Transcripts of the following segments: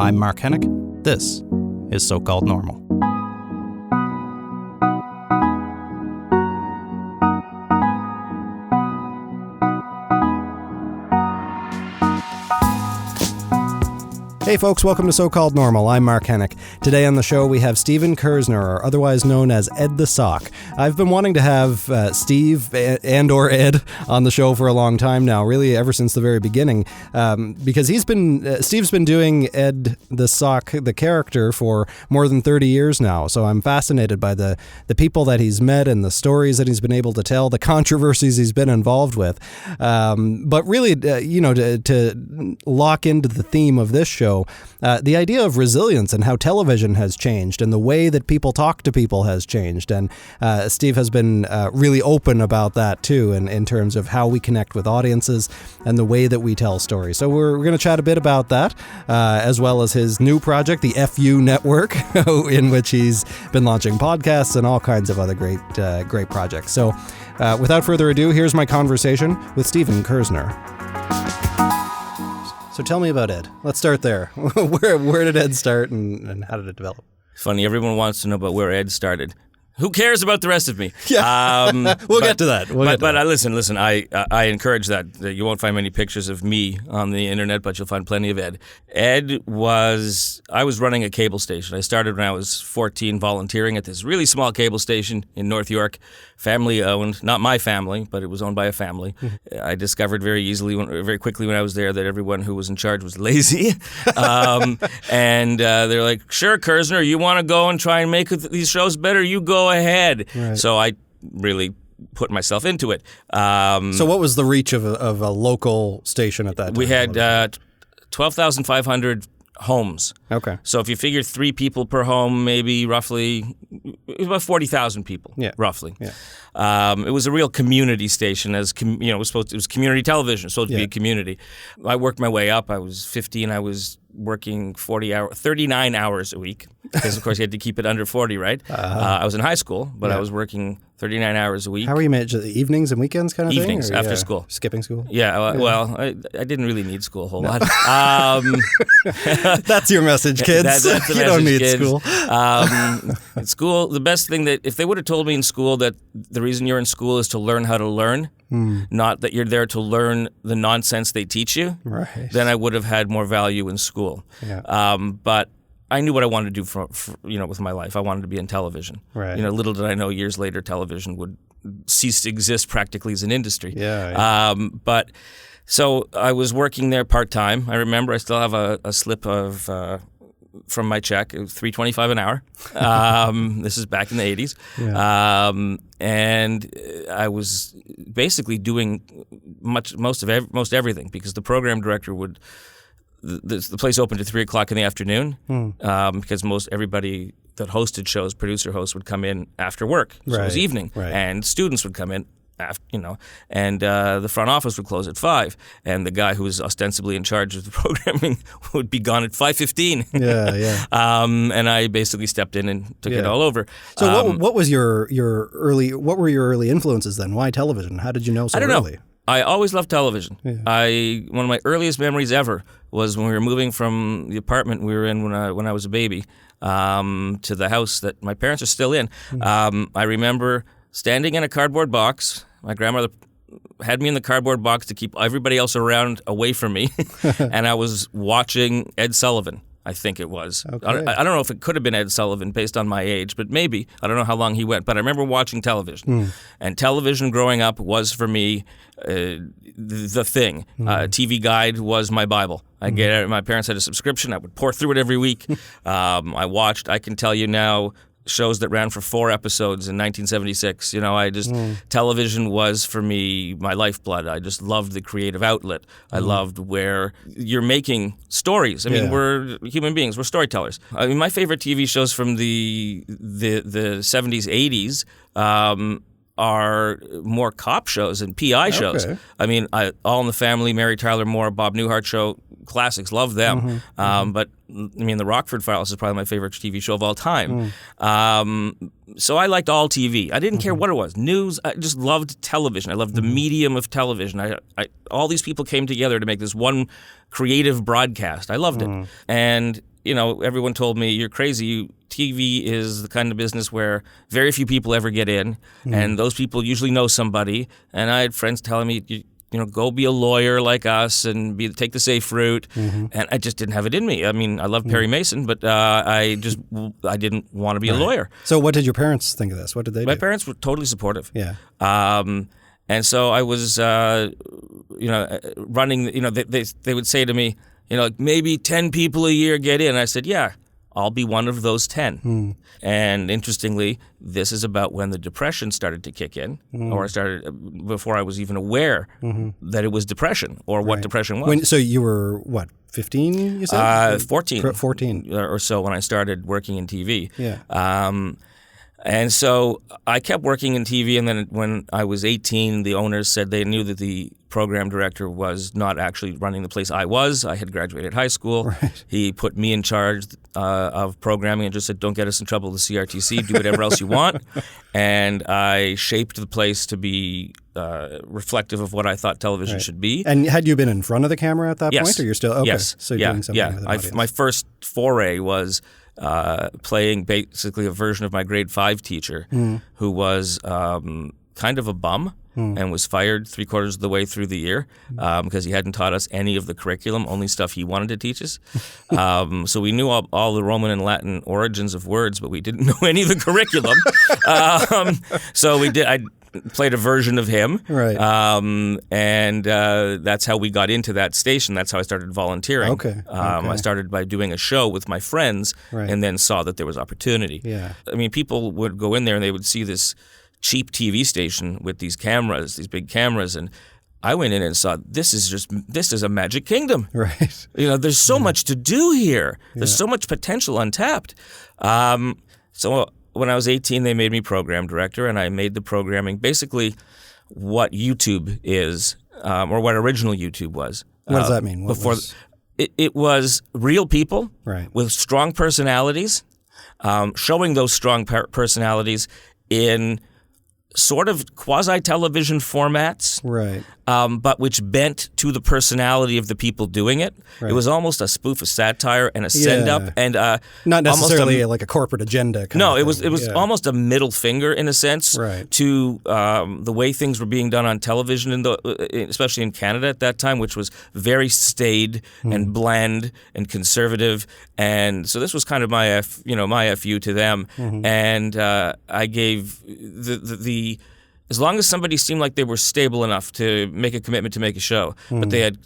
I'm Mark Hennick. This is So-Called Normal. Hey folks, welcome to So-Called Normal. I'm Mark Hennick. Today on the show we have Steven Kerzner, or otherwise known as Ed the Sock. I've been wanting to have Steve and/or Ed on the show for a long time now, really ever since the very beginning, because Steve's been doing Ed the Sock, the character, for more than 30 years now. So I'm fascinated by the people that he's met and the stories that he's been able to tell, the controversies he's been involved with. But really, to lock into the theme of this show, the idea of resilience and how television has changed and the way that people talk to people has changed. And Steve has been really open about that too, in terms of how we connect with audiences and the way that we tell stories. So we're going to chat a bit about that, as well as his new project, the FU Network, in which he's been launching podcasts and all kinds of other great projects. So without further ado, here's my conversation with Steven Kerzner. So tell me about Ed. Let's start there. Where did Ed start and how did it develop? Funny, everyone wants to know about where Ed started. Who cares about the rest of me? Yeah, we'll get to that. Listen. I encourage that. You won't find many pictures of me on the internet, but you'll find plenty of Ed. I was running a cable station. I started when I was 14, volunteering at this really small cable station in North York, family owned. Not my family, but it was owned by a family. I discovered very quickly when I was there that everyone who was in charge was lazy, and they're like, "Sure, Kerzner, you want to go and try and make these shows better? You go ahead." Right. So I really put myself into it. So what was the reach of a local station at that time? We had 12,500 homes. Okay. So if you figure 3 people per home, maybe roughly, it was about 40,000 people, roughly. Yeah. It was a real community station, it was community television, supposed to be a community. I worked my way up. I was 15. I was working 39 hours a week, because of course you had to keep it under 40, right? I was in high school, but I was working 39 hours a week. How were you managing? Evenings and weekends kind of thing? Evenings, after school. Skipping school? Yeah, well, I didn't really need school a whole lot. That's your message, kids. That's the message, you don't need kids. school. At school, the best thing that, if they would have told me in school that the reason you're in school is to learn how to learn, not that you're there to learn the nonsense they teach you, right, then I would have had more value in school. Yeah. But I knew what I wanted to do for with my life. I wanted to be in television. Right. Little did I know years later television would cease to exist practically as an industry. Yeah. But so I was working there part-time. I remember I still have a slip of from my check. It was $3.25 an hour. This is back in the 80s. Yeah. And I was basically doing most everything, because the program director would. The place opened at 3 o'clock in the afternoon, because everybody that hosted shows, producer hosts, would come in after work. So it was evening, and students would come in after, and the front office would close at 5, and the guy who was ostensibly in charge of the programming would be gone at 5:15. Yeah. And I basically stepped in and took it all over. So what were your early influences then? Why television? How did you know so early? I don't know. I always loved television. Yeah. One of my earliest memories ever was when we were moving from the apartment we were in when I was a baby to the house that my parents are still in. I remember standing in a cardboard box. My grandmother had me in the cardboard box to keep everybody else around away from me, and I was watching Ed Sullivan. I think it was. Okay. I don't know if it could have been Ed Sullivan based on my age, but maybe. I don't know how long he went, but I remember watching television. And television growing up was, for me, the thing. TV Guide was my Bible. My parents had a subscription. I would pour through it every week. I can tell you now, shows that ran for 4 episodes in 1976. Television was for me my lifeblood. I just loved the creative outlet. I loved where you're making stories. We're human beings. We're storytellers. My favorite TV shows from the 70s, 80s are more cop shows and PI shows. All in the Family, Mary Tyler Moore, Bob Newhart Show, classics, love them. But The Rockford Files is probably my favorite TV show of all time. So I liked all TV. I didn't care what it was. News, I just loved television. I loved the medium of television. All these people came together to make this one creative broadcast. I loved it. And everyone told me, you're crazy. TV is the kind of business where very few people ever get in, and those people usually know somebody. And I had friends telling me, go be a lawyer like us and take the safe route. And I just didn't have it in me. I mean, I love Perry Mason, but I didn't want to be a lawyer. So what did your parents think of this? What did they do? My parents were totally supportive. Yeah. And so I was, running, they would say to me, maybe 10 people a year get in. I said, yeah, I'll be one of those 10. And interestingly, this is about when the Depression started to kick in, or started before I was even aware that it was depression or what depression was. So you were, what, 15, you said? 14. 14. Or so when I started working in TV. Yeah. And so I kept working in TV, and then when I was 18, the owners said they knew that the program director was not actually running the place I was. I had graduated high school. Right. He put me in charge of programming and just said, don't get us in trouble with the CRTC, do whatever else you want. And I shaped the place to be reflective of what I thought television should be. And had you been in front of the camera at that point, or you're still, okay. Yes. So you're doing something with an audience. My first foray was playing basically a version of my grade 5 teacher who was kind of a bum and was fired 3/4 of the way through the year because he hadn't taught us any of the curriculum, only stuff he wanted to teach us. So we knew all the Roman and Latin origins of words, but we didn't know any of the curriculum. So I played a version of him, right? And that's how we got into that station. That's how I started volunteering. Okay. I started by doing a show with my friends, and then saw that there was opportunity. Yeah. I mean, people would go in there and they would see this cheap TV station with these cameras, these big cameras, and I went in and saw this is a magic kingdom. Right. There's so much to do here. There's so much potential untapped. So when I was 18, they made me program director, and I made the programming basically what YouTube is, or what original YouTube was. What does that mean? It was real people with strong personalities, showing those strong personalities in sort of quasi-television formats, right? But which bent to the personality of the people doing it. Right. It was almost a spoof of satire and a send-up, and not necessarily like a corporate agenda. It was almost a middle finger in a sense to the way things were being done on television, especially in Canada at that time, which was very staid and bland and conservative. And so this was kind of my FU to them, and I gave the as long as somebody seemed like they were stable enough to make a commitment to make a show, but they had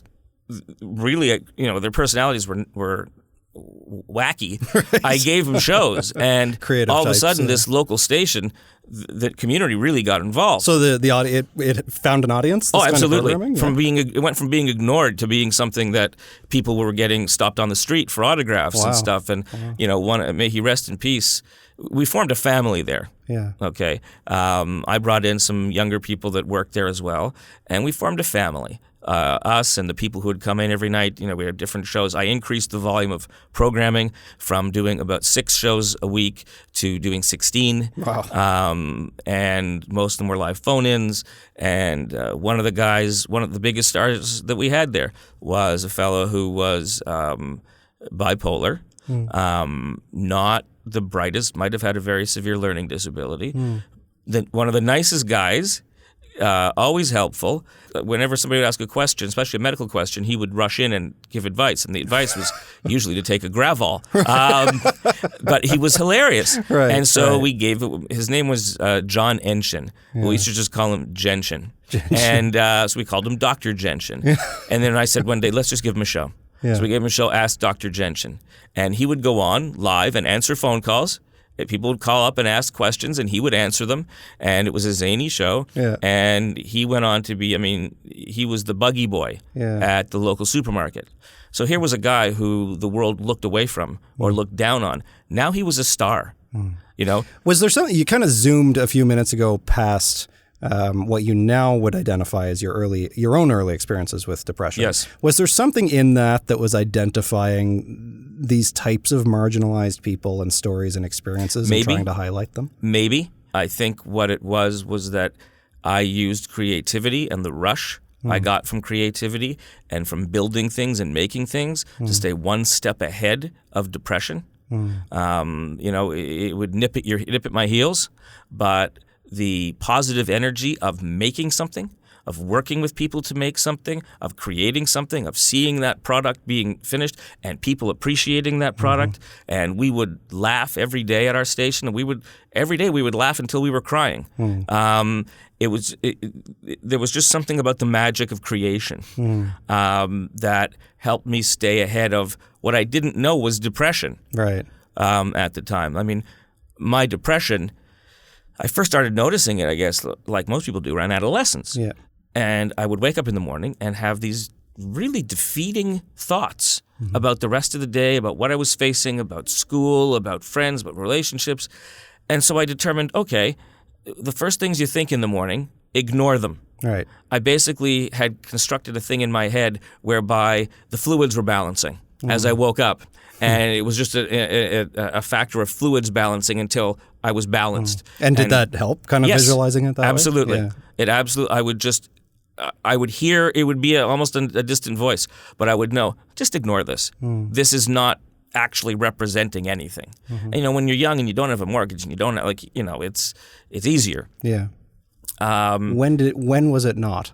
really, their personalities were wacky. I gave them shows, and creative all of a types, sudden, this local station, the community really got involved. So it found an audience. Oh, absolutely! It went from being ignored to being something that people were getting stopped on the street for autographs and stuff. And may he rest in peace. We formed a family there. Yeah. Okay. I brought in some younger people that worked there as well, and we formed a family. Us and the people who would come in every night, we had different shows. I increased the volume of programming from doing about 6 shows a week to doing 16. Wow. And most of them were live phone-ins. And one of the biggest stars that we had there was a fellow who was bipolar, not the brightest, might have had a very severe learning disability. One of the nicest guys, always helpful. Whenever somebody would ask a question, especially a medical question, he would rush in and give advice, and the advice was usually to take a Gravol. But he was hilarious, and so we gave it. His name was John Enshin. We used to just call him Genshin, and so we called him Dr. Genshin. And then I said one day, let's just give him a show. So we gave him a show, Ask Dr. Genshin, and he would go on live and answer phone calls. People would call up and ask questions, and he would answer them, and it was a zany show. Yeah. And he went on to be, he was the buggy boy at the local supermarket. So here was a guy who the world looked away from or looked down on. Now he was a star, Was there something, you kind of zoomed a few minutes ago past what you now would identify as your own early experiences with depression. Yes. Was there something in that was identifying these types of marginalized people and stories and experiences and trying to highlight them? Maybe. I think what it was that I used creativity and the rush I got from creativity and from building things and making things to stay one step ahead of depression. It would nip at my heels, but the positive energy of making something, of working with people to make something, of creating something, of seeing that product being finished and people appreciating that product. And we would laugh every day at our station, and every day we would laugh until we were crying. There was just something about the magic of creation that helped me stay ahead of what I didn't know was depression. Right. At the time. I mean, my depression, I first started noticing it, I guess, like most people do, around adolescence. Yeah. And I would wake up in the morning and have these really defeating thoughts about the rest of the day, about what I was facing, about school, about friends, about relationships. And so I determined, okay, the first things you think in the morning, ignore them. Right. I basically had constructed a thing in my head whereby the fluids were balancing as I woke up. And it was just a factor of fluids balancing until I was balanced. And did that help, kind of visualizing it that absolutely. way? It absolutely. I would hear, it would be almost a distant voice, but I would know, just ignore this. This is not actually representing anything. And, when you're young and you don't have a mortgage and you don't have, it's easier. Yeah. When was it not?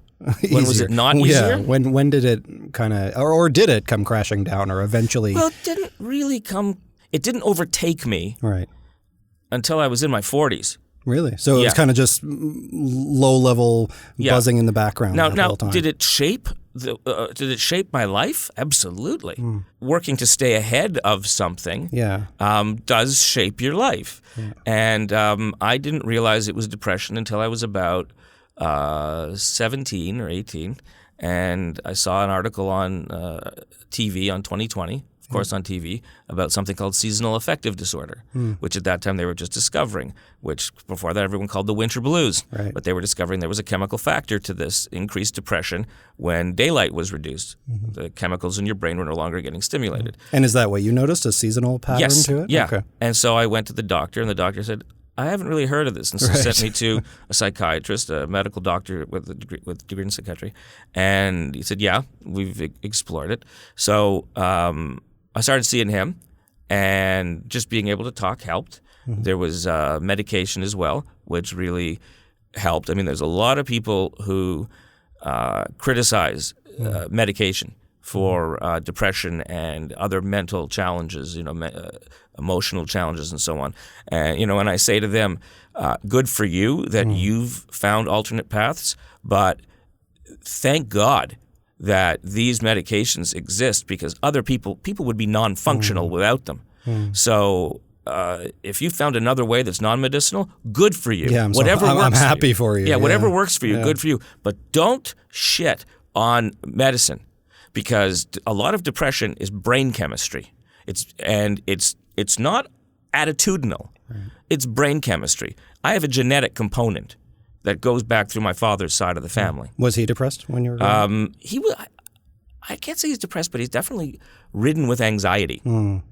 When was it not easier? Yeah. When did it kind of, or did it come crashing down, or eventually? Well, it didn't really come. It didn't overtake me. Right. Until I was in my 40s. Really? So it was kind of just low-level buzzing in the background the whole time. Did it shape my life? Absolutely. Working to stay ahead of something does shape your life. Yeah. And I didn't realize it was depression until I was about 17 or 18, and I saw an article on TV on 2020, of course on TV, about something called seasonal affective disorder, which at that time they were just discovering, which before that everyone called the winter blues. Right. But they were discovering there was a chemical factor to this increased depression when daylight was reduced. The chemicals in your brain were no longer getting stimulated. And is that what you noticed, a seasonal pattern to it? Yeah. Okay. And so I went to the doctor, and the doctor said, I haven't really heard of this, and so sent me to a psychiatrist, a medical doctor with a degree in psychiatry, and he said, "Yeah, we've explored it." So I started seeing him, and just being able to talk helped. There was medication as well, which really helped. I mean, there's a lot of people who criticize medication for depression and other mental challenges, emotional challenges and so on. And, and I say to them, good for you that you've found alternate paths, but thank God that these medications exist, because other people would be non-functional without them. So if you found another way that's non-medicinal, good for you. Yeah, I'm happy for you. Yeah, whatever works for you, good for you. But don't shit on medicine, because a lot of depression is brain chemistry. It's not attitudinal. Right. It's brain chemistry. I have a genetic component that goes back through my father's side of the family. Was he depressed when you were growing up? I can't say he's depressed, but he's definitely ridden with anxiety. And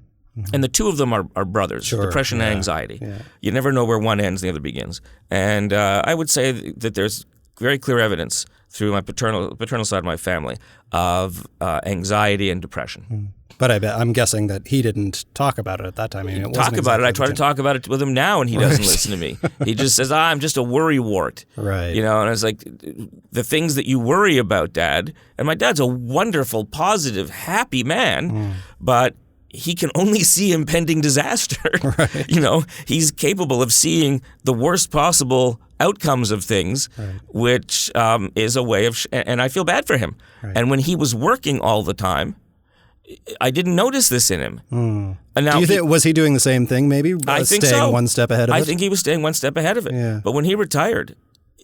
the two of them are brothers, depression and anxiety. Yeah. You never know where one ends and the other begins. And I would say that there's very clear evidence through my paternal side of my family of anxiety and depression. But I'm guessing that he didn't talk about it at that time. I mean, it talk about it. I try to talk about it with him now, and he doesn't listen to me. He just says, I'm just a worrywart. Right. And I was like, the things that you worry about, Dad. And my dad's a wonderful, positive, happy man, but he can only see impending disaster. Right. He's capable of seeing the worst possible outcomes of things, which is a way of, and I feel bad for him. Right. And when he was working all the time, I didn't notice this in him. And now, do you think was he doing the same thing? Maybe I think staying so. One step ahead of it. I think he was staying one step ahead of it. Yeah. But when he retired,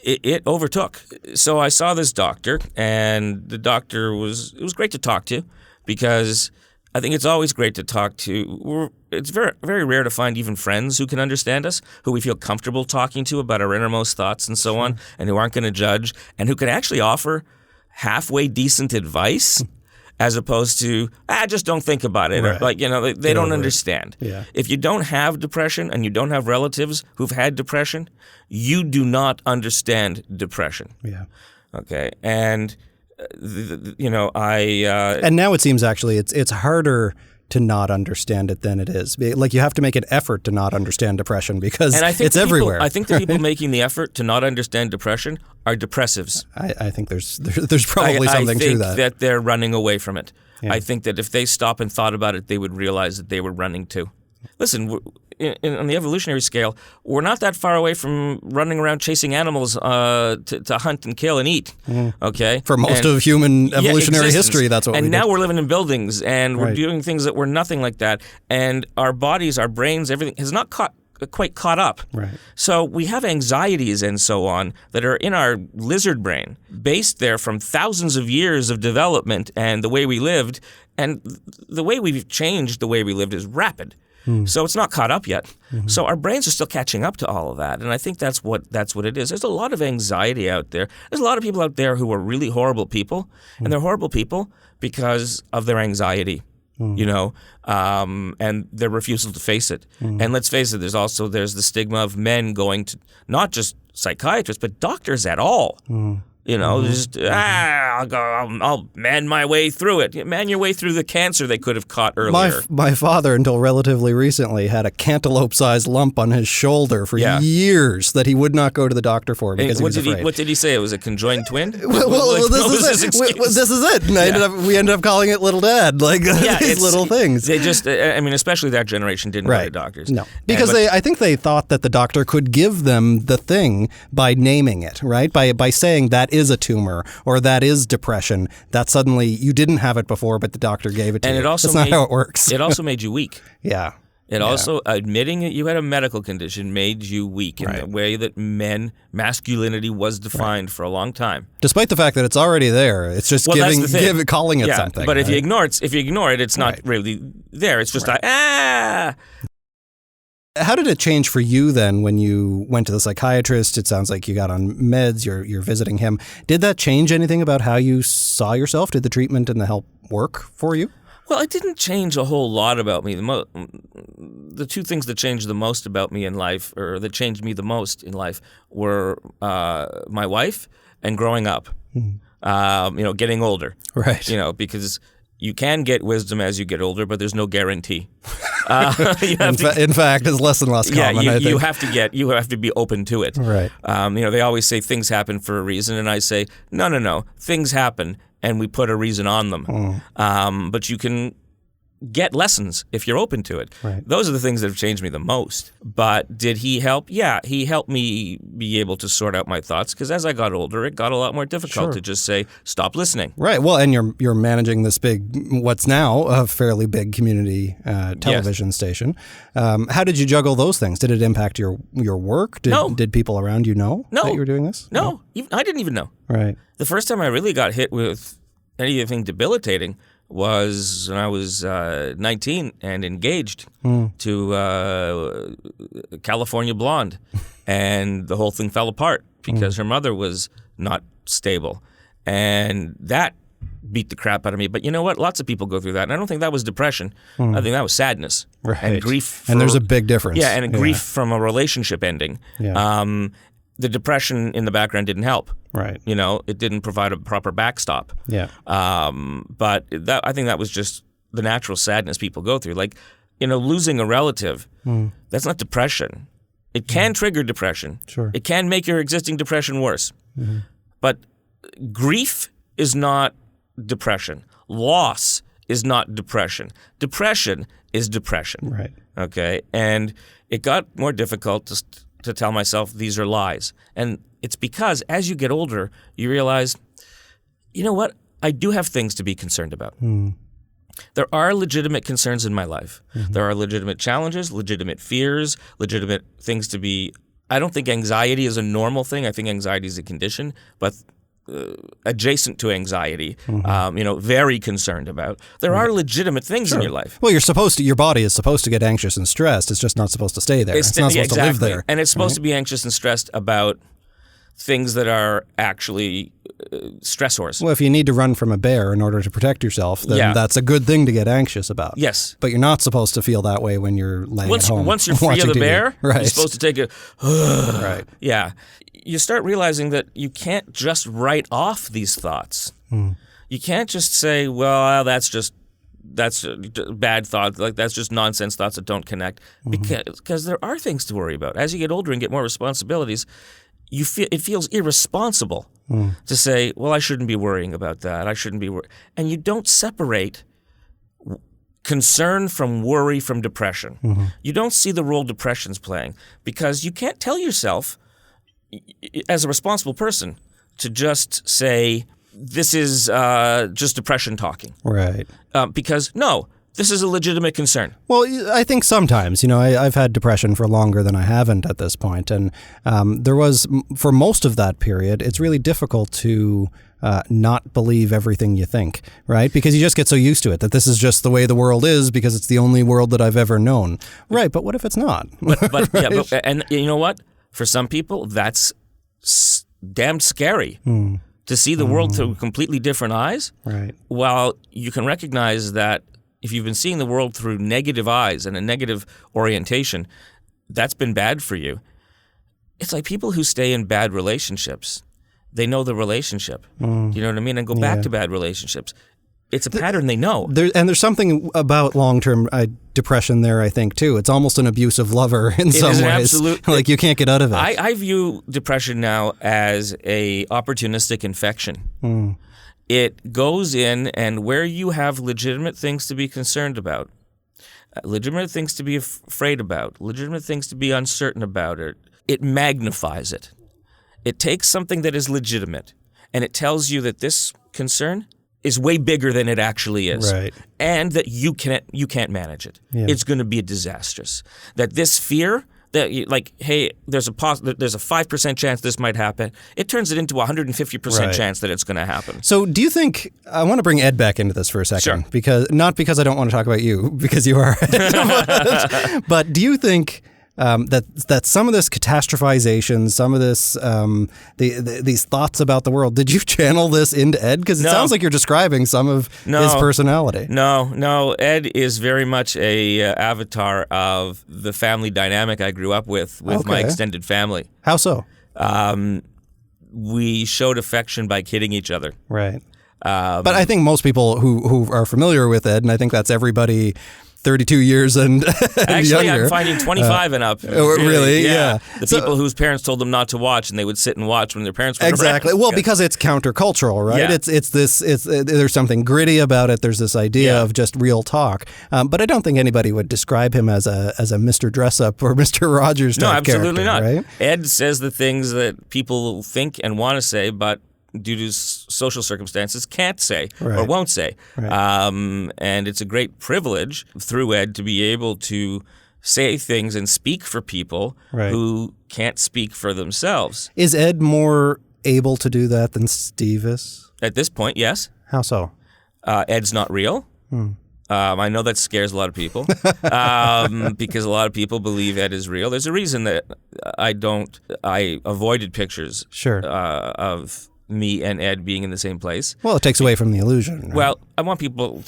it overtook. So I saw this doctor, and the doctor it was great to talk to, because I think it's always great to talk to. It's very, very rare to find even friends who can understand us, who we feel comfortable talking to about our innermost thoughts and so on, and who aren't going to judge, and who can actually offer halfway decent advice, as opposed to, just don't think about it. Right. Or, they don't understand. Yeah. If you don't have depression and you don't have relatives who've had depression, you do not understand depression. Yeah. Okay. And And now it seems actually it's harder to not understand it than it is. Like you have to make an effort to not understand depression because it's everywhere. I think the people making the effort to not understand depression are depressives. I think there's probably something to that. I think that they're running away from it. Yeah. I think that if they stop and thought about it, they would realize that they were running too. Listen, on the evolutionary scale, we're not that far away from running around chasing animals to hunt and kill and eat. Okay, for most of human evolutionary history, that's what we did. And now we're living in buildings, and we're doing things that were nothing like that. And our bodies, our brains, everything has not quite caught up. Right. So we have anxieties and so on that are in our lizard brain, based there from thousands of years of development and the way we lived. And the way we've changed the way we lived is rapid. So it's not caught up yet. So our brains are still catching up to all of that. And I think that's what it is. There's a lot of anxiety out there. There's a lot of people out there who are really horrible people. And they're horrible people because of their anxiety. And their refusal to face it. And let's face it, there's the stigma of men going to not just psychiatrists, but doctors at all. Just I'll man my way through it. Man your way through the cancer they could have caught earlier. My father, until relatively recently, had a cantaloupe-sized lump on his shoulder for years that he would not go to the doctor for because he was afraid. What did he say? It was a conjoined twin? This is it. And we ended up calling it Little Dad. These little things. They just, especially that generation didn't go to doctors. No, because I think they thought that the doctor could give them the thing by naming it, right? By saying that is a tumor or that is depression, that suddenly you didn't have it before, but the doctor gave it to you. That's not how it works. It also made you weak. Yeah. It also, admitting that you had a medical condition made you weak in the way that masculinity was defined for a long time. Despite the fact that it's already there. It's just calling it something. But if you ignore it, it's not really there. It's just How did it change for you then when you went to the psychiatrist? It sounds like you got on meds, you're visiting him. Did that change anything about how you saw yourself? Did the treatment and the help work for you? Well, it didn't change a whole lot about me. The two things that changed the most about me in life, or that changed me the most in life, were my wife and growing up, getting older. Right. Because you can get wisdom as you get older, but there's no guarantee. In fact, it's less and less common. You have to be open to it. Right. They always say things happen for a reason, and I say no. Things happen, and we put a reason on them. But you can get lessons if you're open to it. Right. Those are the things that have changed me the most. But did he help? Yeah, he helped me be able to sort out my thoughts, because as I got older, it got a lot more difficult to just say, stop listening. Right. Well, and you're managing this what's now a fairly big community television station. How did you juggle those things? Did it impact your work? Did people around you know that you were doing this? No. I didn't even know. Right. The first time I really got hit with anything debilitating was when I was 19 and engaged to California Blonde, and the whole thing fell apart because her mother was not stable, and that beat the crap out of me. But you know what? Lots of people go through that, and I don't think that was depression. I think that was sadness and grief. And there's a big difference. Yeah, and grief from a relationship ending. Yeah. The depression in the background didn't help. Right. It didn't provide a proper backstop. Yeah. But I think that was just the natural sadness people go through. Like, losing a relative, that's not depression. It can trigger depression. Sure. It can make your existing depression worse. But grief is not depression. Loss is not depression. Depression is depression. Right. Okay? And it got more difficult to tell myself these are lies. And it's because as you get older, you realize, you know what? I do have things to be concerned about. There are legitimate concerns in my life. There are legitimate challenges, legitimate fears, legitimate things to be. I don't think anxiety is a normal thing. I think anxiety is a condition, but adjacent to anxiety, very concerned about. There are legitimate things in your life. Well, your body is supposed to get anxious and stressed. It's just not supposed to stay there. It's not supposed to live there. And it's supposed to be anxious and stressed about things that are actually stressors. Well, if you need to run from a bear in order to protect yourself, then that's a good thing to get anxious about. Yes. But you're not supposed to feel that way when you're laying at home. Once you're free of the bear, right. You're supposed to take a... Right. Yeah. You start realizing that you can't just write off these thoughts. You can't just say, well, that's a bad thought. Like, that's just nonsense thoughts that don't connect. Because there are things to worry about. As you get older and get more responsibilities, it feels irresponsible to say, well, I shouldn't be worrying about that. I shouldn't be worrying. And you don't separate concern from worry from depression. You don't see the role depression's playing, because you can't tell yourself, as a responsible person, to just say, this is just depression talking. Right. Because, no, this is a legitimate concern. Well, I think sometimes, I've had depression for longer than I haven't at this point. And there was, for most of that period, it's really difficult to not believe everything you think, right? Because you just get so used to it that this is just the way the world is because it's the only world that I've ever known. Right, but what if it's not? And you know what? For some people, that's damn scary. To see the world through completely different eyes. Right. While you can recognize that if you've been seeing the world through negative eyes and a negative orientation, that's been bad for you. It's like people who stay in bad relationships. They know the relationship. Do you know what I mean? And go back to bad relationships. It's a pattern they know. There's something about long-term depression there, I think, too. It's almost an abusive lover in some ways. Absolute, like you can't get out of it. I view depression now as a opportunistic infection. It goes in, and where you have legitimate things to be concerned about, legitimate things to be afraid about, legitimate things to be uncertain about, it magnifies it. It takes something that is legitimate, and it tells you that this concern is way bigger than it actually is. Right. And that you can't manage it. Yeah. It's going to be disastrous. That this fear, that hey, there's a 5% chance this might happen, it turns it into a 150% chance that it's going to happen. So do you think, I want to bring Ed back into this for a second, Sure. Not because I don't want to talk about you, because you are, but do you think that some of this catastrophization, some of this these thoughts about the world, did you channel this into Ed? Because it sounds like you're describing some of his personality. No. Ed is very much a avatar of the family dynamic I grew up with my extended family. How so? We showed affection by kidding each other. Right. But I think most people who are familiar with Ed, and I think that's everybody 32 years and Actually, younger. I'm finding 25 and up. Really? Yeah. The people whose parents told them not to watch, and they would sit and watch when their parents were exactly. around. Well, because it's countercultural, right? Yeah. There's something gritty about it. There's this idea of just real talk. But I don't think anybody would describe him as a Mr. Dress-Up or Mr. Rogers type character. No, absolutely not. Right? Ed says the things that people think and want to say, but due to social circumstances, can't say or won't say. Right. And it's a great privilege through Ed to be able to say things and speak for people who can't speak for themselves. Is Ed more able to do that than Steve is? At this point, yes. How so? Ed's not real. I know that scares a lot of people because a lot of people believe Ed is real. There's a reason that I avoided pictures of me and Ed being in the same place. Well, it takes away from the illusion. Right? Well, I want people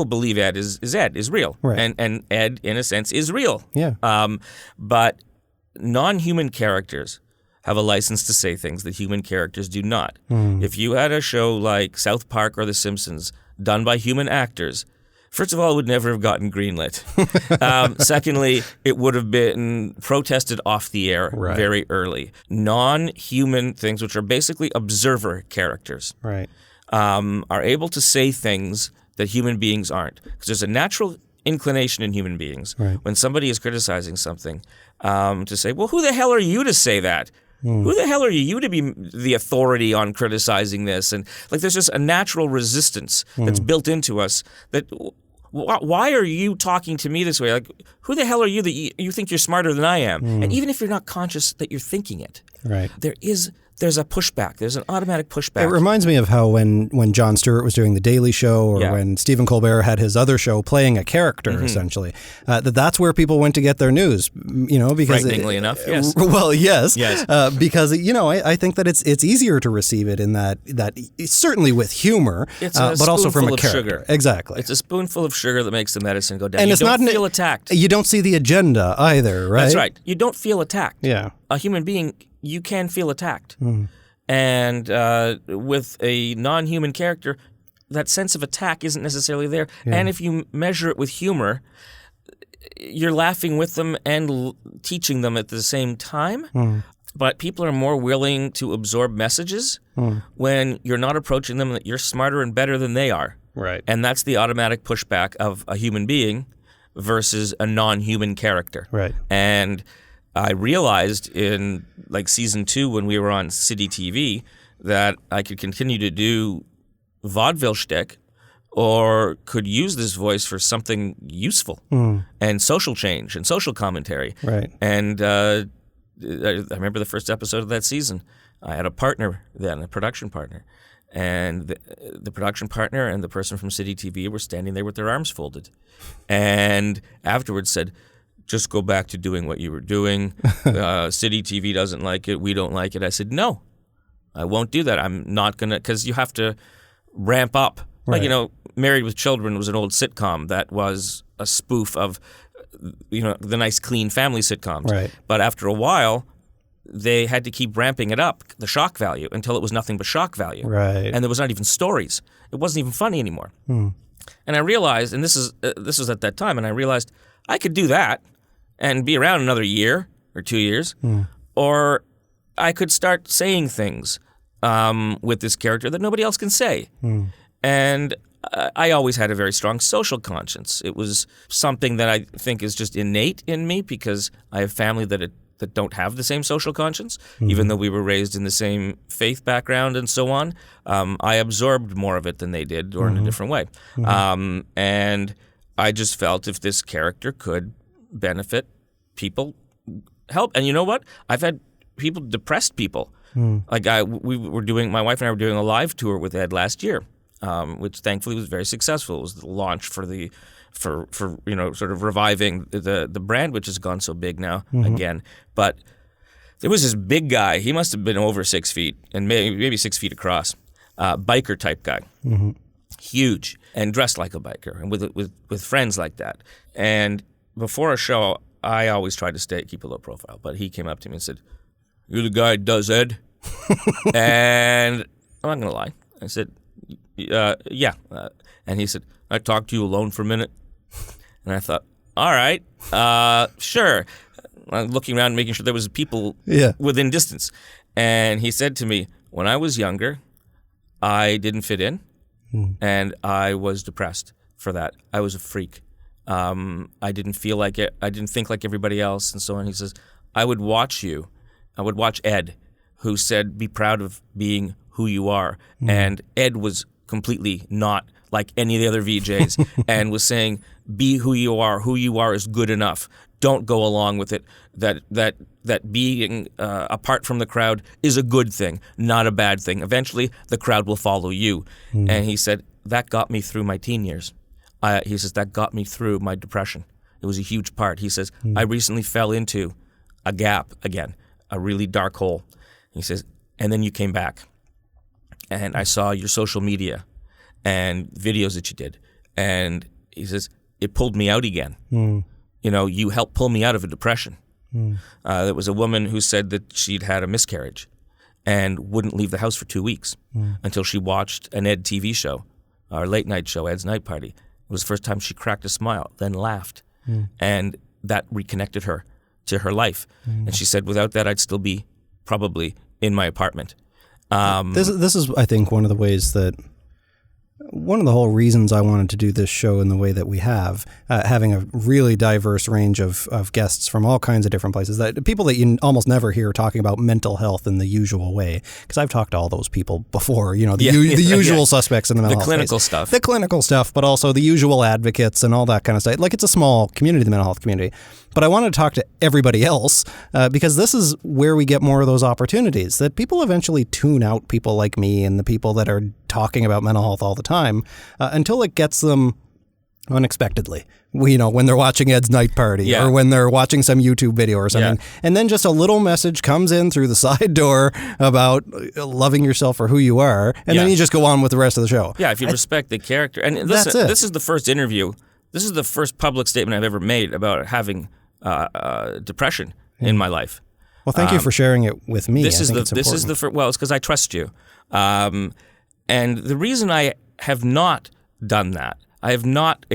believe Ed is real. Right. And Ed, in a sense, is real. Yeah. But non-human characters have a license to say things that human characters do not. If you had a show like South Park or The Simpsons done by human actors, first of all, it would never have gotten greenlit. Secondly, it would have been protested off the air very early. Non-human things, which are basically observer characters, are able to say things that human beings aren't. Because there's a natural inclination in human beings when somebody is criticizing something to say, well, who the hell are you to say that? Who the hell are you to be the authority on criticizing this? And there's just a natural resistance that's built into us that why are you talking to me this way? Who the hell are you that you think you're smarter than I am? And even if you're not conscious that you're thinking it, there's a pushback. There's an automatic pushback. It reminds me of how when Jon Stewart was doing The Daily Show or when Stephen Colbert had his other show playing a character, essentially, that's where people went to get their news, because... Frighteningly enough, yes. Well, yes. Because, I think that it's easier to receive it in that certainly with humor, but also from a character. Sugar. Exactly. It's a spoonful of sugar that makes the medicine go down. And you don't feel attacked. You don't see the agenda either, right? That's right. You don't feel attacked. Yeah. A human being... You can feel attacked. And with a non-human character, that sense of attack isn't necessarily there. Yeah. And if you measure it with humor, you're laughing with them and teaching them at the same time. But people are more willing to absorb messages when you're not approaching them that you're smarter and better than they are. Right. And that's the automatic pushback of a human being versus a non-human character. Right. And I realized in like season 2 when we were on City TV that I could continue to do vaudeville shtick or could use this voice for something useful and social change and social commentary. Right. And I remember the first episode of that season. I had a partner then, a production partner. And the production partner and the person from City TV were standing there with their arms folded. And afterwards said, just go back to doing what you were doing. City TV doesn't like it. We don't like it. I said, no, I won't do that. I'm not going to, because you have to ramp up. Right. Like, you know, Married with Children was an old sitcom that was a spoof of, you know, the nice, clean family sitcoms. Right. But after a while, they had to keep ramping it up, the shock value, until it was nothing but shock value. Right. And there was not even stories. It wasn't even funny anymore. And I realized, and this was at that time, and I realized I could do that and be around another year or 2 years, or I could start saying things with this character that nobody else can say. And I always had a very strong social conscience. It was something that I think is just innate in me because I have family that don't have the same social conscience, even though we were raised in the same faith background and so on. I absorbed more of it than they did, or in a different way. And I just felt if this character could benefit people, help. And you know what? I've had depressed people. Like my wife and I were doing a live tour with Ed last year, which thankfully was very successful. It was the launch for you know, sort of reviving the brand, which has gone so big now again. But there was this big guy. He must have been over 6 feet and maybe 6 feet across, biker type guy, huge and dressed like a biker and with friends like that. And before a show, I always tried to keep a low profile. But he came up to me and said, "You're the guy who does Ed?" And I'm not gonna lie. I said, "Yeah." And he said, "I talked to you alone for a minute." And I thought, all right, sure. I'm looking around, making sure there was people within distance. And he said to me, when I was younger, I didn't fit in, and I was depressed for that. I was a freak. I didn't feel like it. I didn't think like everybody else, and so on. He says, I would watch you. I would watch Ed, who said, be proud of being who you are. And Ed was completely not like any of the other VJs, and was saying, be who you are. Who you are is good enough. Don't go along with it. That being apart from the crowd is a good thing, not a bad thing. Eventually, the crowd will follow you. And he said, that got me through my teen years. He says, that got me through my depression. It was a huge part. He says, I recently fell into a gap again, a really dark hole. He says, and then you came back. And I saw your social media and videos that you did. And he says, it pulled me out again. You know, you helped pull me out of a depression. There was a woman who said that she'd had a miscarriage and wouldn't leave the house for 2 weeks until she watched an Ed TV show, our late night show, Ed's Night Party. It was the first time she cracked a smile, then laughed. And that reconnected her to her life. And she said, without that, I'd still be probably in my apartment. This is, I think, one of the whole reasons I wanted to do this show in the way that we have, having a really diverse range of guests from all kinds of different places, that people that you almost never hear talking about mental health in the usual way. Because I've talked to all those people before, you know, the usual suspects in the mental health clinical space. stuff. The clinical stuff, but also the usual advocates and all that kind of stuff. Like, it's a small community, the mental health community. But I wanted to talk to everybody else because this is where we get more of those opportunities, that people eventually tune out people like me and the people that are talking about mental health all the time until it gets them unexpectedly. You know, when they're watching Ed's Night Party or when they're watching some YouTube video or something. And then just a little message comes in through the side door about loving yourself for who you are. And then you just go on with the rest of the show. Yeah, if you respect the character. And listen, this is the first interview. This is the first public statement I've ever made about having depression in my life. Well, thank you for sharing it with me. It's because I trust you. And the reason I have not done that, I have not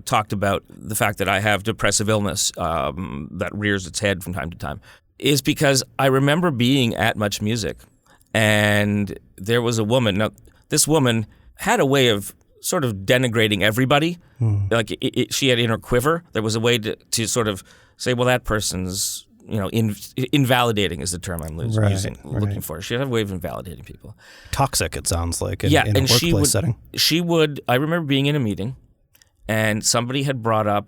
talked about the fact that I have depressive illness that rears its head from time to time, is because I remember being at Much Music, and there was a woman. Now, this woman had a way of sort of denigrating everybody. Like she had in her quiver, there was a way to sort of say, well, that person's, invalidating is the term I'm looking for. She had a way of invalidating people. Toxic, it sounds like, in a workplace setting. I remember being in a meeting, and somebody had brought up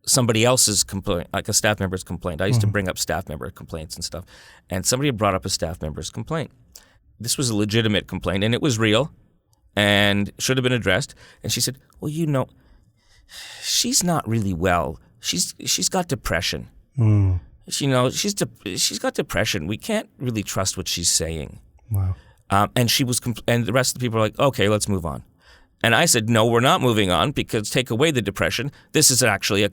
somebody else's complaint, like a staff member's complaint. I used to bring up staff member complaints and stuff, and somebody had brought up a staff member's complaint. This was a legitimate complaint, and it was real, and should have been addressed. And she said, well, she's not really well. She's got depression. She's got depression. We can't really trust what she's saying. Wow. And the rest of the people were like, okay, let's move on. And I said, no, we're not moving on, because take away the depression. This is actually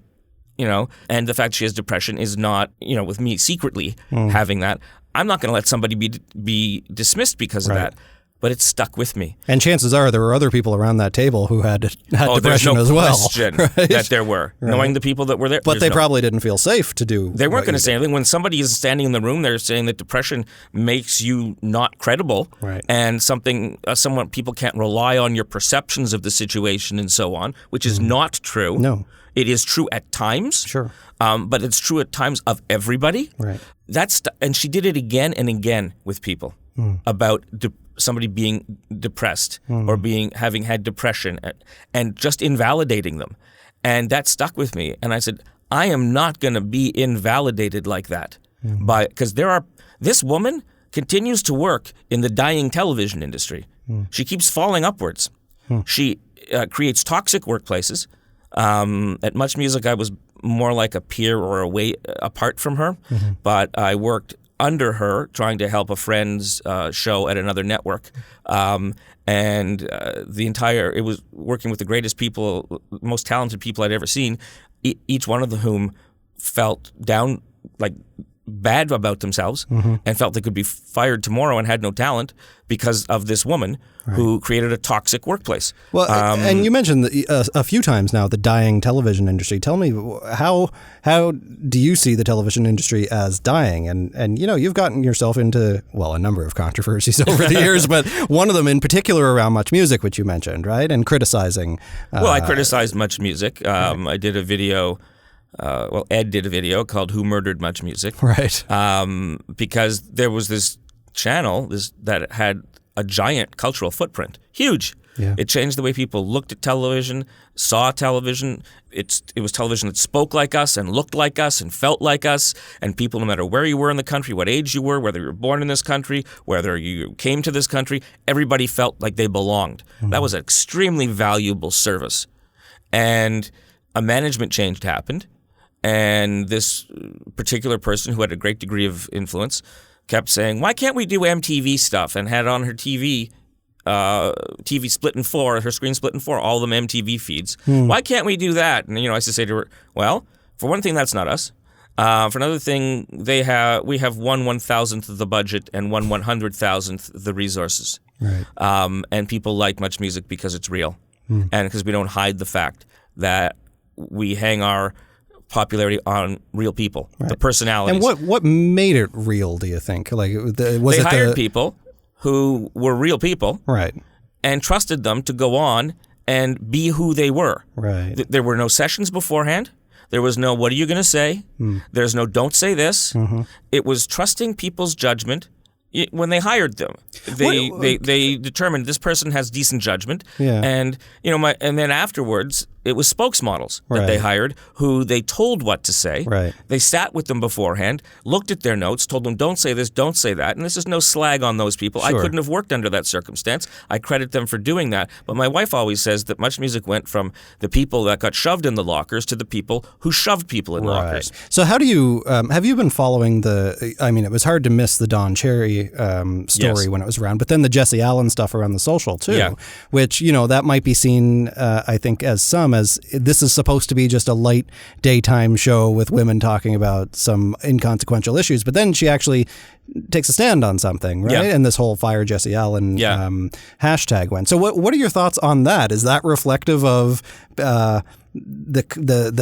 and the fact she has depression is not, with me secretly having that. I'm not going to let somebody be dismissed because of that. But it stuck with me. And chances are there were other people around that table who had depression as well. There's no question that there were, knowing the people that were there. But they probably didn't feel safe to do. They weren't going to say anything. When somebody is standing in the room, they're saying that depression makes you not credible, and people can't rely on your perceptions of the situation and so on, which is not true. No. It is true at times. Sure. But it's true at times of everybody. Right. And she did it again and again with people about somebody being depressed or having had depression, and just invalidating them. And that stuck with me. And I said, I am not going to be invalidated like that. Because this woman continues to work in the dying television industry. She keeps falling upwards. She creates toxic workplaces. At Much Music, I was more like a peer or apart from her, but I worked under her, trying to help a friend's show at another network. It was working with the greatest people, most talented people I'd ever seen, each one of whom felt down, like bad about themselves, and felt they could be fired tomorrow and had no talent because of this woman who created a toxic workplace. Well, and you mentioned a few times now the dying television industry. Tell me, how do you see the television industry as dying? And you've gotten yourself into, a number of controversies over the years, but one of them in particular around Much Music, which you mentioned, right? And criticizing. I criticized Much Music. I did a video. Ed did a video called "Who Murdered Much Music," right? Because there was this channel that had a giant cultural footprint, huge. Yeah. It changed the way people looked at television, saw television. It was television that spoke like us and looked like us and felt like us. And people, no matter where you were in the country, what age you were, whether you were born in this country, whether you came to this country, everybody felt like they belonged. That was an extremely valuable service. And a management change happened. And this particular person who had a great degree of influence kept saying, why can't we do MTV stuff? And had on her TV split in four, her screen split in four, all of them MTV feeds. Why can't we do that? And I used to say to her, well, for one thing, that's not us. For another thing, we have 1/1000th of the budget and 1/100,000th the resources. Right. And people like Much Music because it's real, and because we don't hide the fact that we hang our popularity on real people, the personalities. And what made it real, do you think? They hired people who were real people, right, and trusted them to go on and be who they were. Right. There were no sessions beforehand. There was no, what are you going to say? There's no, don't say this. It was trusting people's judgment. When they hired them, they determined this person has decent judgment, and and then afterwards it was spokesmodels that they hired who they told what to say. Right. They sat with them beforehand, looked at their notes, told them don't say this, don't say that, and this is no slag on those people. Sure. I couldn't have worked under that circumstance. I credit them for doing that. But my wife always says that Much Music went from the people that got shoved in the lockers to the people who shoved people in lockers. So how do you have you been following it was hard to miss the Don Cherry story when it was around, but then the Jesse Allen stuff around the social too, which that might be seen I think as some as this is supposed to be just a light daytime show with women talking about some inconsequential issues. But then she actually takes a stand on something, right? Yeah. And this whole Fire Jesse Allen hashtag went. So what are your thoughts on that? Is that reflective of the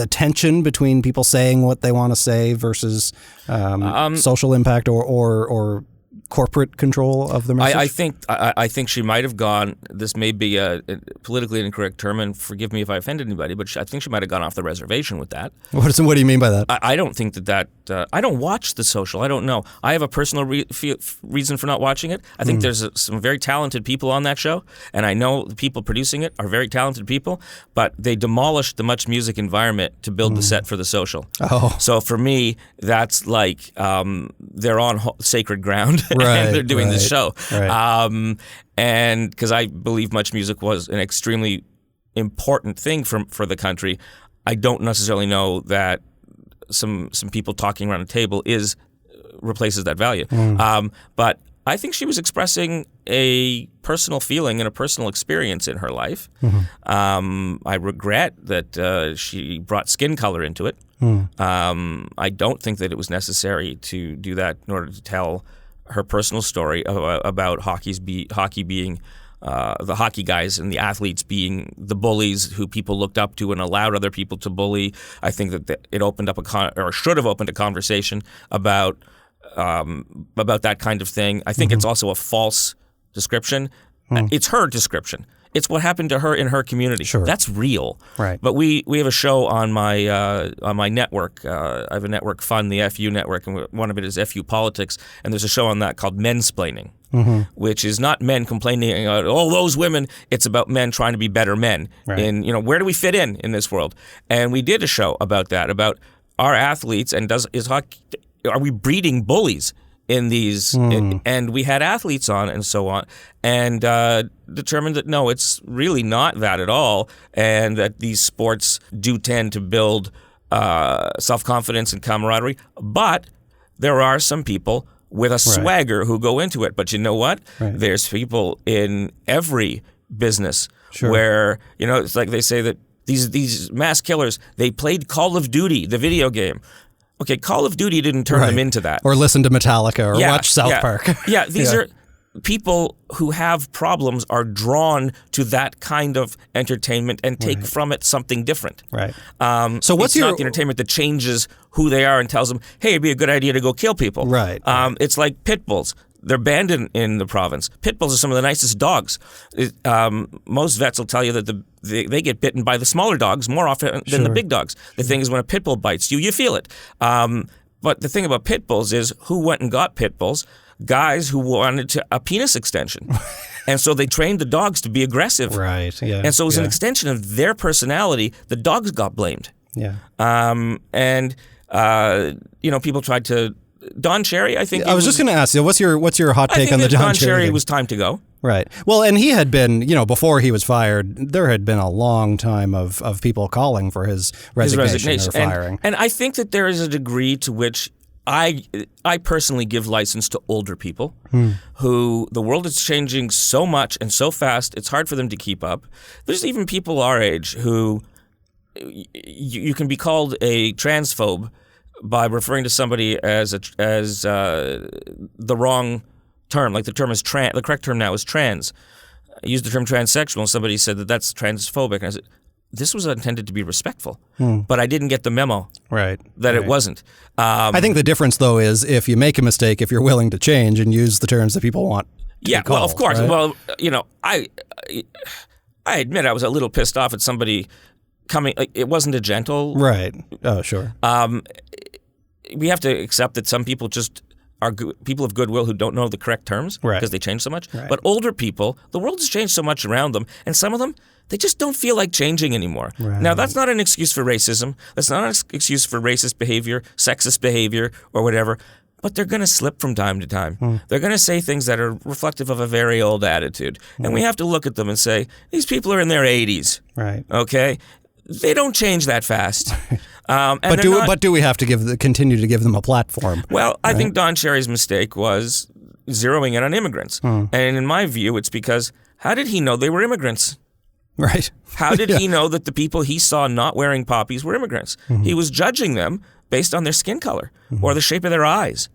tension between people saying what they want to say versus social impact or corporate control of the message? I think she might have gone. This may be a politically incorrect term, and forgive me if I offended anybody, but I think she might have gone off the reservation with that. What do you mean by that? I don't think that. I don't watch The Social. I don't know. I have a personal reason for not watching it. I think there's some very talented people on that show, and I know the people producing it are very talented people, but they demolished the Much Music environment to build the set for The Social. Oh. So for me, that's like they're on sacred ground. Right, and they're doing this show. Right. And because I believe Much Music was an extremely important thing for the country, I don't necessarily know that some people talking around a table replaces that value. But I think she was expressing a personal feeling and a personal experience in her life. I regret that she brought skin color into it. I don't think that it was necessary to do that in order to tell her personal story about hockey being the hockey guys and the athletes being the bullies who people looked up to and allowed other people to bully. I think that it opened up or should have opened a conversation about that kind of thing. I think it's also a false description. It's her description. It's what happened to her in her community. Sure. That's real. Right. But we have a show on my network. I have a network fund, the FU network, and one of it is FU Politics. And there's a show on that called Mensplaining, which is not men complaining about those women. It's about men trying to be better men. Right. And where do we fit in this world? And we did a show about that, about our athletes and are we breeding bullies in these, and we had athletes on and so on, and determined that no, it's really not that at all, and that these sports do tend to build self-confidence and camaraderie, but there are some people with a swagger who go into it. But you know what? Right. There's people in every business where, it's like they say that these mass killers, they played Call of Duty, the video game. Okay, Call of Duty didn't turn them into that. Or listen to Metallica or watch South Park. These are people who have problems are drawn to that kind of entertainment and take from it something different. Right. So it's not the entertainment that changes who they are and tells them, hey, it'd be a good idea to go kill people. Right. It's like pit bulls. They're banned in the province. Pit bulls are some of the nicest dogs. Most vets will tell you that they get bitten by the smaller dogs more often than the big dogs. The thing is, when a pit bull bites you, you feel it. But the thing about pit bulls is, who went and got pit bulls? Guys who wanted a penis extension. And so they trained the dogs to be aggressive. Right, yeah. And so it was an extension of their personality. The dogs got blamed. Yeah. People tried to... Don Cherry, I think. I was just going to ask you, what's your hot take on the Don Cherry Cherry was time to go. Right. Well, and he had been, before he was fired, there had been a long time of people calling for his resignation. Or firing. And I think that there is a degree to which I personally give license to older people who the world is changing so much and so fast, it's hard for them to keep up. There's even people our age who you can be called a transphobe by referring to somebody as the wrong term, like the term is trans. The correct term now is trans. I used the term transsexual, and somebody said that that's transphobic. And I said, this was intended to be respectful, but I didn't get the memo. Right. That it wasn't. I think the difference, though, is if you make a mistake, if you're willing to change and use the terms that people want. To be called, well, of course. Right? Well, I admit I was a little pissed off at somebody coming. It wasn't a gentle. Right. Oh, sure. We have to accept that some people just are people of goodwill who don't know the correct terms because they change so much. Right. But older people, the world has changed so much around them, and some of them, they just don't feel like changing anymore. Right. Now, that's not an excuse for racism. That's not an excuse for racist behavior, sexist behavior, or whatever. But they're going to slip from time to time. They're going to say things that are reflective of a very old attitude. And we have to look at them and say, these people are in their 80s. Right. Okay? They don't change that fast. But do we have to continue to give them a platform? Well, I think Don Cherry's mistake was zeroing in on immigrants. And in my view, it's because how did he know they were immigrants? Right. How did he know that the people he saw not wearing poppies were immigrants? He was judging them based on their skin color or the shape of their eyes.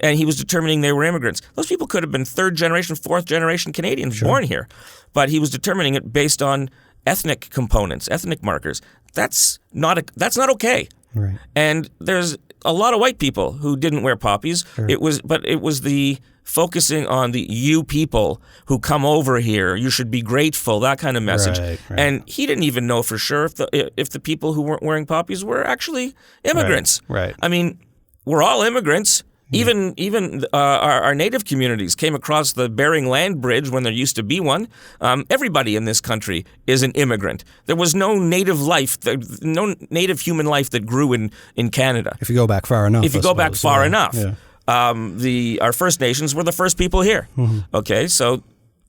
And he was determining they were immigrants. Those people could have been third generation, fourth generation Canadians born here. But he was determining it based on ethnic components, ethnic markers. That's not okay. Right. And there's a lot of white people who didn't wear poppies. Sure. It was the focusing on the you people who come over here. You should be grateful, that kind of message. Right. And he didn't even know for sure if the people who weren't wearing poppies were actually immigrants. Right. I mean, we're all immigrants. Even our native communities came across the Bering Land Bridge when there used to be one. Everybody in this country is an immigrant. There was no native life, no native human life that grew in Canada. If you go back far enough. If you go back far enough. Yeah. Our First Nations were the first people here. Okay, so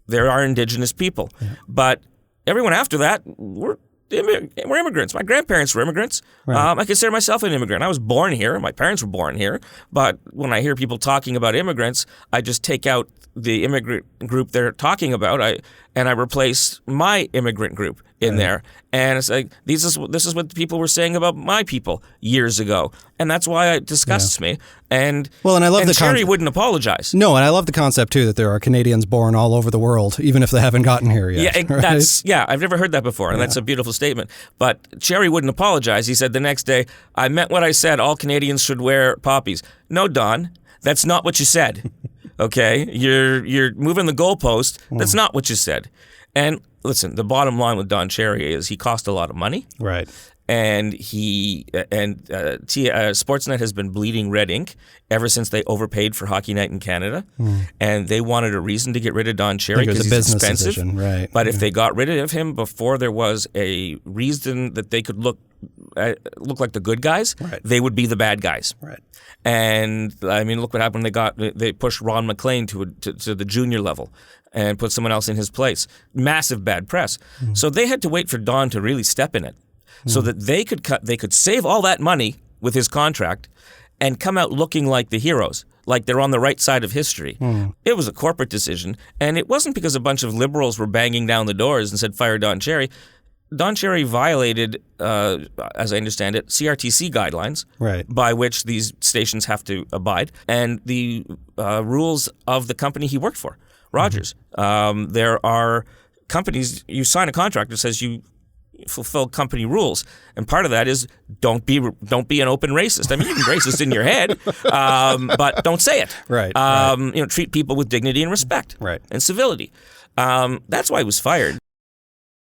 there are Indigenous people. Yeah. But everyone after that, we're immigrants. My grandparents were immigrants. Right. I consider myself an immigrant. I was born here. My parents were born here. But when I hear people talking about immigrants, I just take out the immigrant group they're talking about, and I replace my immigrant group in there. And it's like, this is what the people were saying about my people years ago. And that's why it disgusts me. And I love the Cherry wouldn't apologize. No, and I love the concept too that there are Canadians born all over the world, even if they haven't gotten here yet. Yeah, right? I've never heard that before, and that's a beautiful statement. But Cherry wouldn't apologize. He said the next day, "I meant what I said. All Canadians should wear poppies." No, Don, that's not what you said. Okay, you're moving the goalpost. That's not what you said. And listen, the bottom line with Don Cherry is he cost a lot of money. Right. And Sportsnet has been bleeding red ink ever since they overpaid for Hockey Night in Canada. And they wanted a reason to get rid of Don Cherry because he's expensive. Decision. Right. But if they got rid of him before there was a reason that they could look like the good guys, they would be the bad guys. Right. And I mean, look what happened. They pushed Ron McLean to the junior level and put someone else in his place. Massive bad press. So they had to wait for Don to really step in it, so that they could save all that money with his contract and come out looking like the heroes, like they're on the right side of history. It was a corporate decision, and it wasn't because a bunch of liberals were banging down the doors and said, "Fire Don Cherry." Don Cherry violated, as I understand it, CRTC guidelines, by which these stations have to abide, and the rules of the company he worked for, Rogers. There are companies, you sign a contract that says you fulfill company rules, and part of that is don't be an open racist. I mean, you can be racist in your head, but don't say it. Right. Treat people with dignity and respect, and civility. That's why he was fired.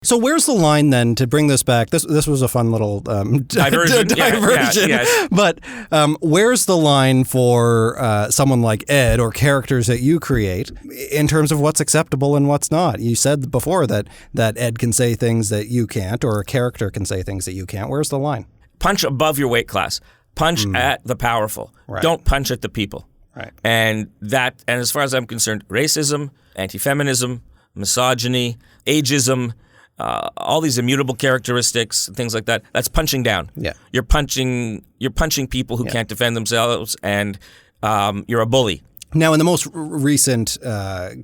So where's the line then, to bring this back? This was a fun little diversion. Yes. But where's the line for someone like Ed or characters that you create in terms of what's acceptable and what's not? You said before that Ed can say things that you can't, or a character can say things that you can't. Where's the line? Punch above your weight class. Punch at the powerful. Don't punch at the people. Right. And as far as I'm concerned, racism, anti-feminism, misogyny, ageism, all these immutable characteristics, things like that. That's punching down. Yeah, you're punching people who can't defend themselves, and you're a bully. Now, in the most recent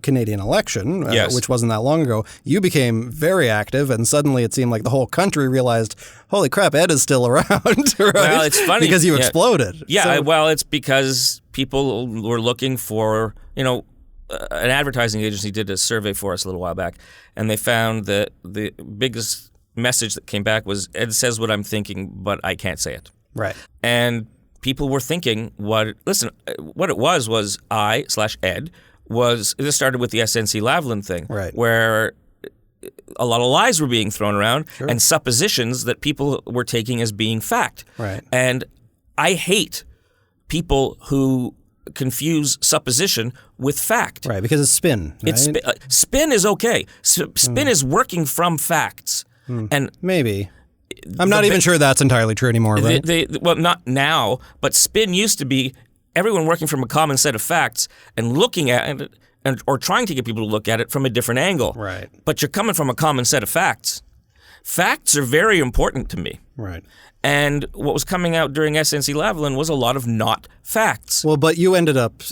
Canadian election, which wasn't that long ago, you became very active, and suddenly it seemed like the whole country realized, holy crap, Ed is still around, right? Well, it's funny. Because you exploded. Yeah, well, it's because people were looking for, an advertising agency did a survey for us a little while back, and they found that the biggest message that came back was, Ed says what I'm thinking, but I can't say it. Right. And people were thinking, what it was I/Ed this started with the SNC Lavalin thing, where a lot of lies were being thrown around and suppositions that people were taking as being fact. Right. And I hate people who confuse supposition with fact. Right, because it's spin. Right? Spin is okay. Spin is working from facts. And maybe. I'm not even sure that's entirely true anymore. Right? Well, not now, but spin used to be everyone working from a common set of facts and looking at it, or trying to get people to look at it from a different angle. Right. But you're coming from a common set of facts. Facts are very important to me. Right. And what was coming out during SNC-Lavalin was a lot of not facts. Well, but you ended up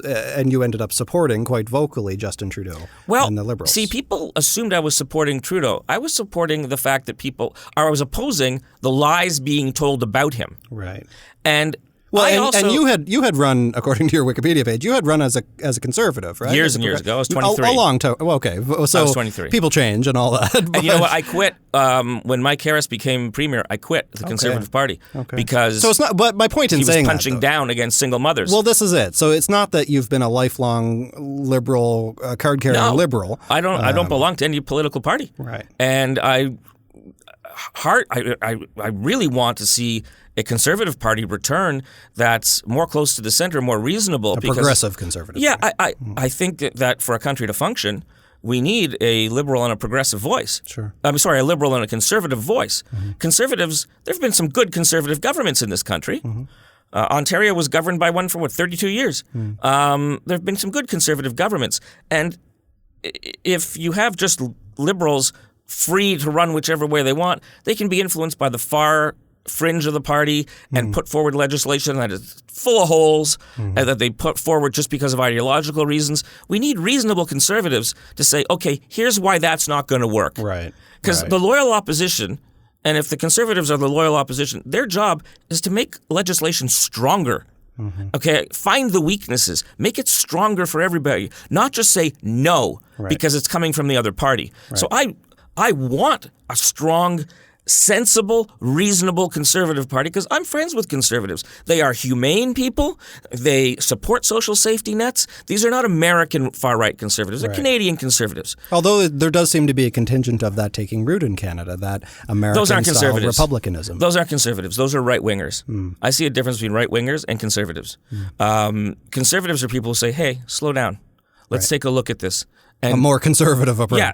supporting quite vocally Justin Trudeau and the Liberals. See, people assumed I was supporting Trudeau. I was supporting the fact that I was opposing the lies being told about him. Right. And and you had run, according to your Wikipedia page, you had run as a conservative, right? Years and years ago. I was 23. A long time. Well, okay. So I was 23. People change and all that. And you know what? I quit when Mike Harris became premier. I quit the Conservative Party because so it's not. But my point in saying he was punching down against single mothers. Well, this is it. So it's not that you've been a lifelong liberal, card-carrying liberal. I don't belong to any political party. Right. And I really want to see a Conservative Party return that's more close to the center, more reasonable. A progressive Conservative Party. Yeah, I think that for a country to function, we need a liberal and a progressive voice. Sure. I'm sorry, a liberal and a conservative voice. Mm-hmm. Conservatives, there have been some good conservative governments in this country. Mm-hmm. Ontario was governed by one for, 32 years? Mm. There have been some good conservative governments. And if you have just liberals free to run whichever way they want, they can be influenced by the far fringe of the party and put forward legislation that is full of holes and that they put forward just because of ideological reasons. We need reasonable conservatives to say, okay, here's why that's not going to work. Right. Because the loyal opposition, and if the conservatives are the loyal opposition, their job is to make legislation stronger. Mm-hmm. Okay, find the weaknesses, make it stronger for everybody, not just say no because it's coming from the other party. Right. So I want a strong, sensible, reasonable conservative party because I'm friends with conservatives. They are humane people. They support social safety nets. These are not American far-right conservatives. They're Canadian conservatives. Although there does seem to be a contingent of that taking root in Canada, that American-style republicanism. Those aren't conservatives. Those are right-wingers. I see a difference between right-wingers and conservatives. Conservatives are people who say, hey, slow down. Let's take a look at this. And a more conservative approach. Yeah,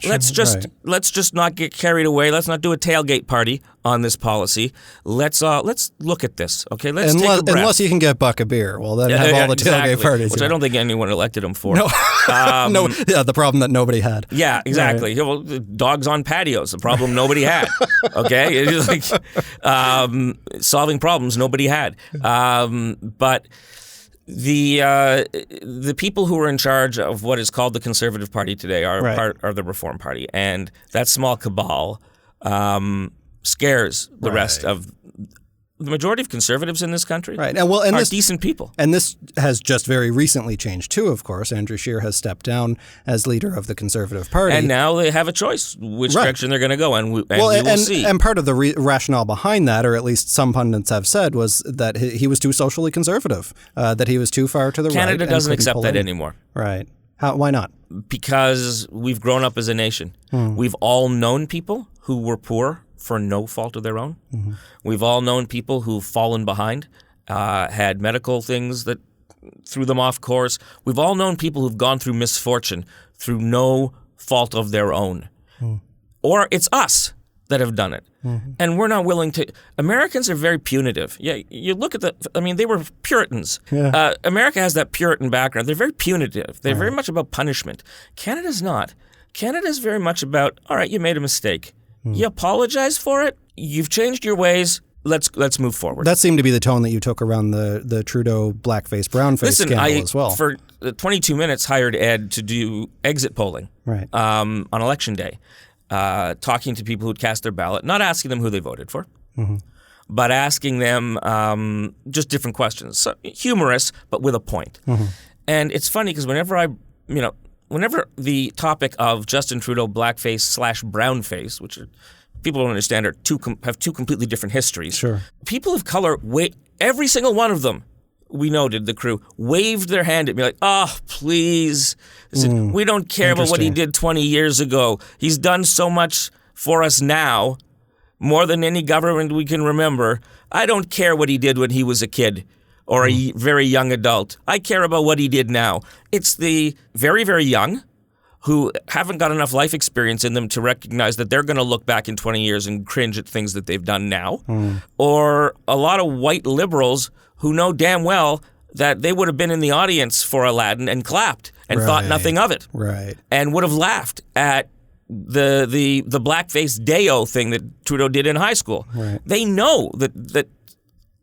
let's just not get carried away. Let's not do a tailgate party on this policy. Let's look at this. Okay, let's take a breath. Unless you can get Buck a beer, well then have all the tailgate parties. Which I don't think anyone elected him for. No, no. Yeah, the problem that nobody had. Yeah, exactly. Right. Well, dogs on patios, the problem nobody had. Okay, it's like solving problems nobody had. But the people who are in charge of what is called the Conservative Party today are the Reform Party, and that small cabal scares the rest of the majority of conservatives in this country. Right, and decent people. And this has just very recently changed too. Of course, Andrew Scheer has stepped down as leader of the Conservative Party, and now they have a choice which direction they're going to go, and we will see. And part of the rationale behind that, or at least some pundits have said, was that he was too socially conservative, that he was too far to the right. Canada doesn't accept that anymore. Right? Why not? Because we've grown up as a nation. We've all known people who were poor for no fault of their own. Mm-hmm. We've all known people who've fallen behind, had medical things that threw them off course. We've all known people who've gone through misfortune through no fault of their own. Or it's us that have done it. And we're not willing to. Americans are very punitive. Yeah, you look at they were Puritans. Yeah. America has that Puritan background. They're very punitive. They're very much about punishment. Canada's not. Canada's very much about, all right, you made a mistake. You apologize for it. You've changed your ways. Let's move forward. That seemed to be the tone that you took around the Trudeau blackface, brownface scandal as well. For 22 minutes, hired Ed to do exit polling on Election Day, talking to people who'd cast their ballot, not asking them who they voted for, but asking them just different questions. So, humorous, but with a point. And it's funny because whenever the topic of Justin Trudeau blackface/brownface, which people don't understand have two completely different histories. Sure. People of color, every single one of them, we noted, the crew, waved their hand at me like, oh, please. We don't care about what he did 20 years ago. He's done so much for us now, more than any government we can remember. I don't care what he did when he was a kid or a very young adult. I care about what he did now. It's the very, very young who haven't got enough life experience in them to recognize that they're going to look back in 20 years and cringe at things that they've done now. Or a lot of white liberals who know damn well that they would have been in the audience for Aladdin and clapped and thought nothing of it. Right. And would have laughed at the blackface Deo thing that Trudeau did in high school. Right. They know that.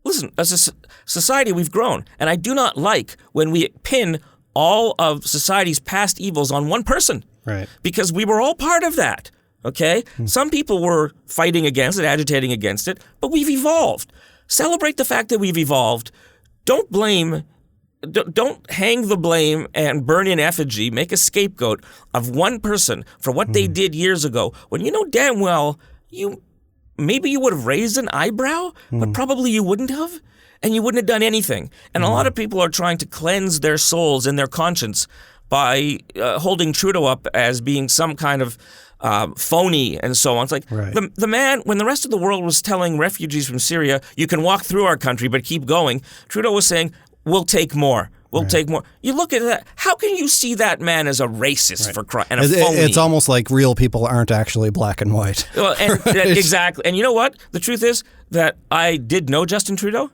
Listen, as a society, we've grown, and I do not like when we pin all of society's past evils on one person. Right. Because we were all part of that. Okay? Some people were fighting against it, agitating against it, but we've evolved. Celebrate the fact that we've evolved. Don't blame. Don't hang the blame and burn in effigy, make a scapegoat of one person for what they did years ago, when you know damn well maybe you would have raised an eyebrow, but probably you wouldn't have, and you wouldn't have done anything. And a lot of people are trying to cleanse their souls and their conscience by holding Trudeau up as being some kind of phony and so on. It's like the man, when the rest of the world was telling refugees from Syria, you can walk through our country, but keep going, Trudeau was saying, we'll take more. We'll take more. You look at that. How can you see that man as a racist for crying and a phony? It's almost like real people aren't actually black and white. Well, and exactly. And you know what? The truth is that I did know Justin Trudeau.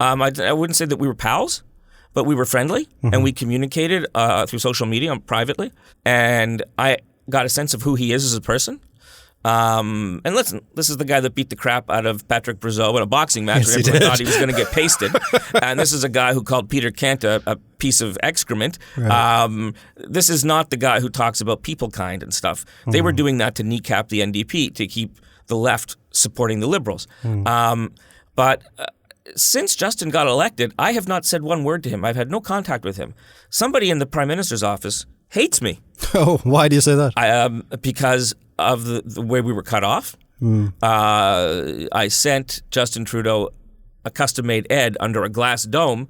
I wouldn't say that we were pals, but we were friendly, and we communicated through social media privately. And I got a sense of who he is as a person. And listen, this is the guy that beat the crap out of Patrick Brazeau in a boxing match where everyone thought he was going to get pasted. And this is a guy who called Peter Kent a piece of excrement. Right. This is not the guy who talks about people kind and stuff. They were doing that to kneecap the NDP, to keep the left supporting the Liberals. But since Justin got elected, I have not said one word to him. I've had no contact with him. Somebody in the Prime Minister's office hates me. Oh, why do you say that? Because of the way we were cut off. I sent Justin Trudeau a custom-made ed under a glass dome,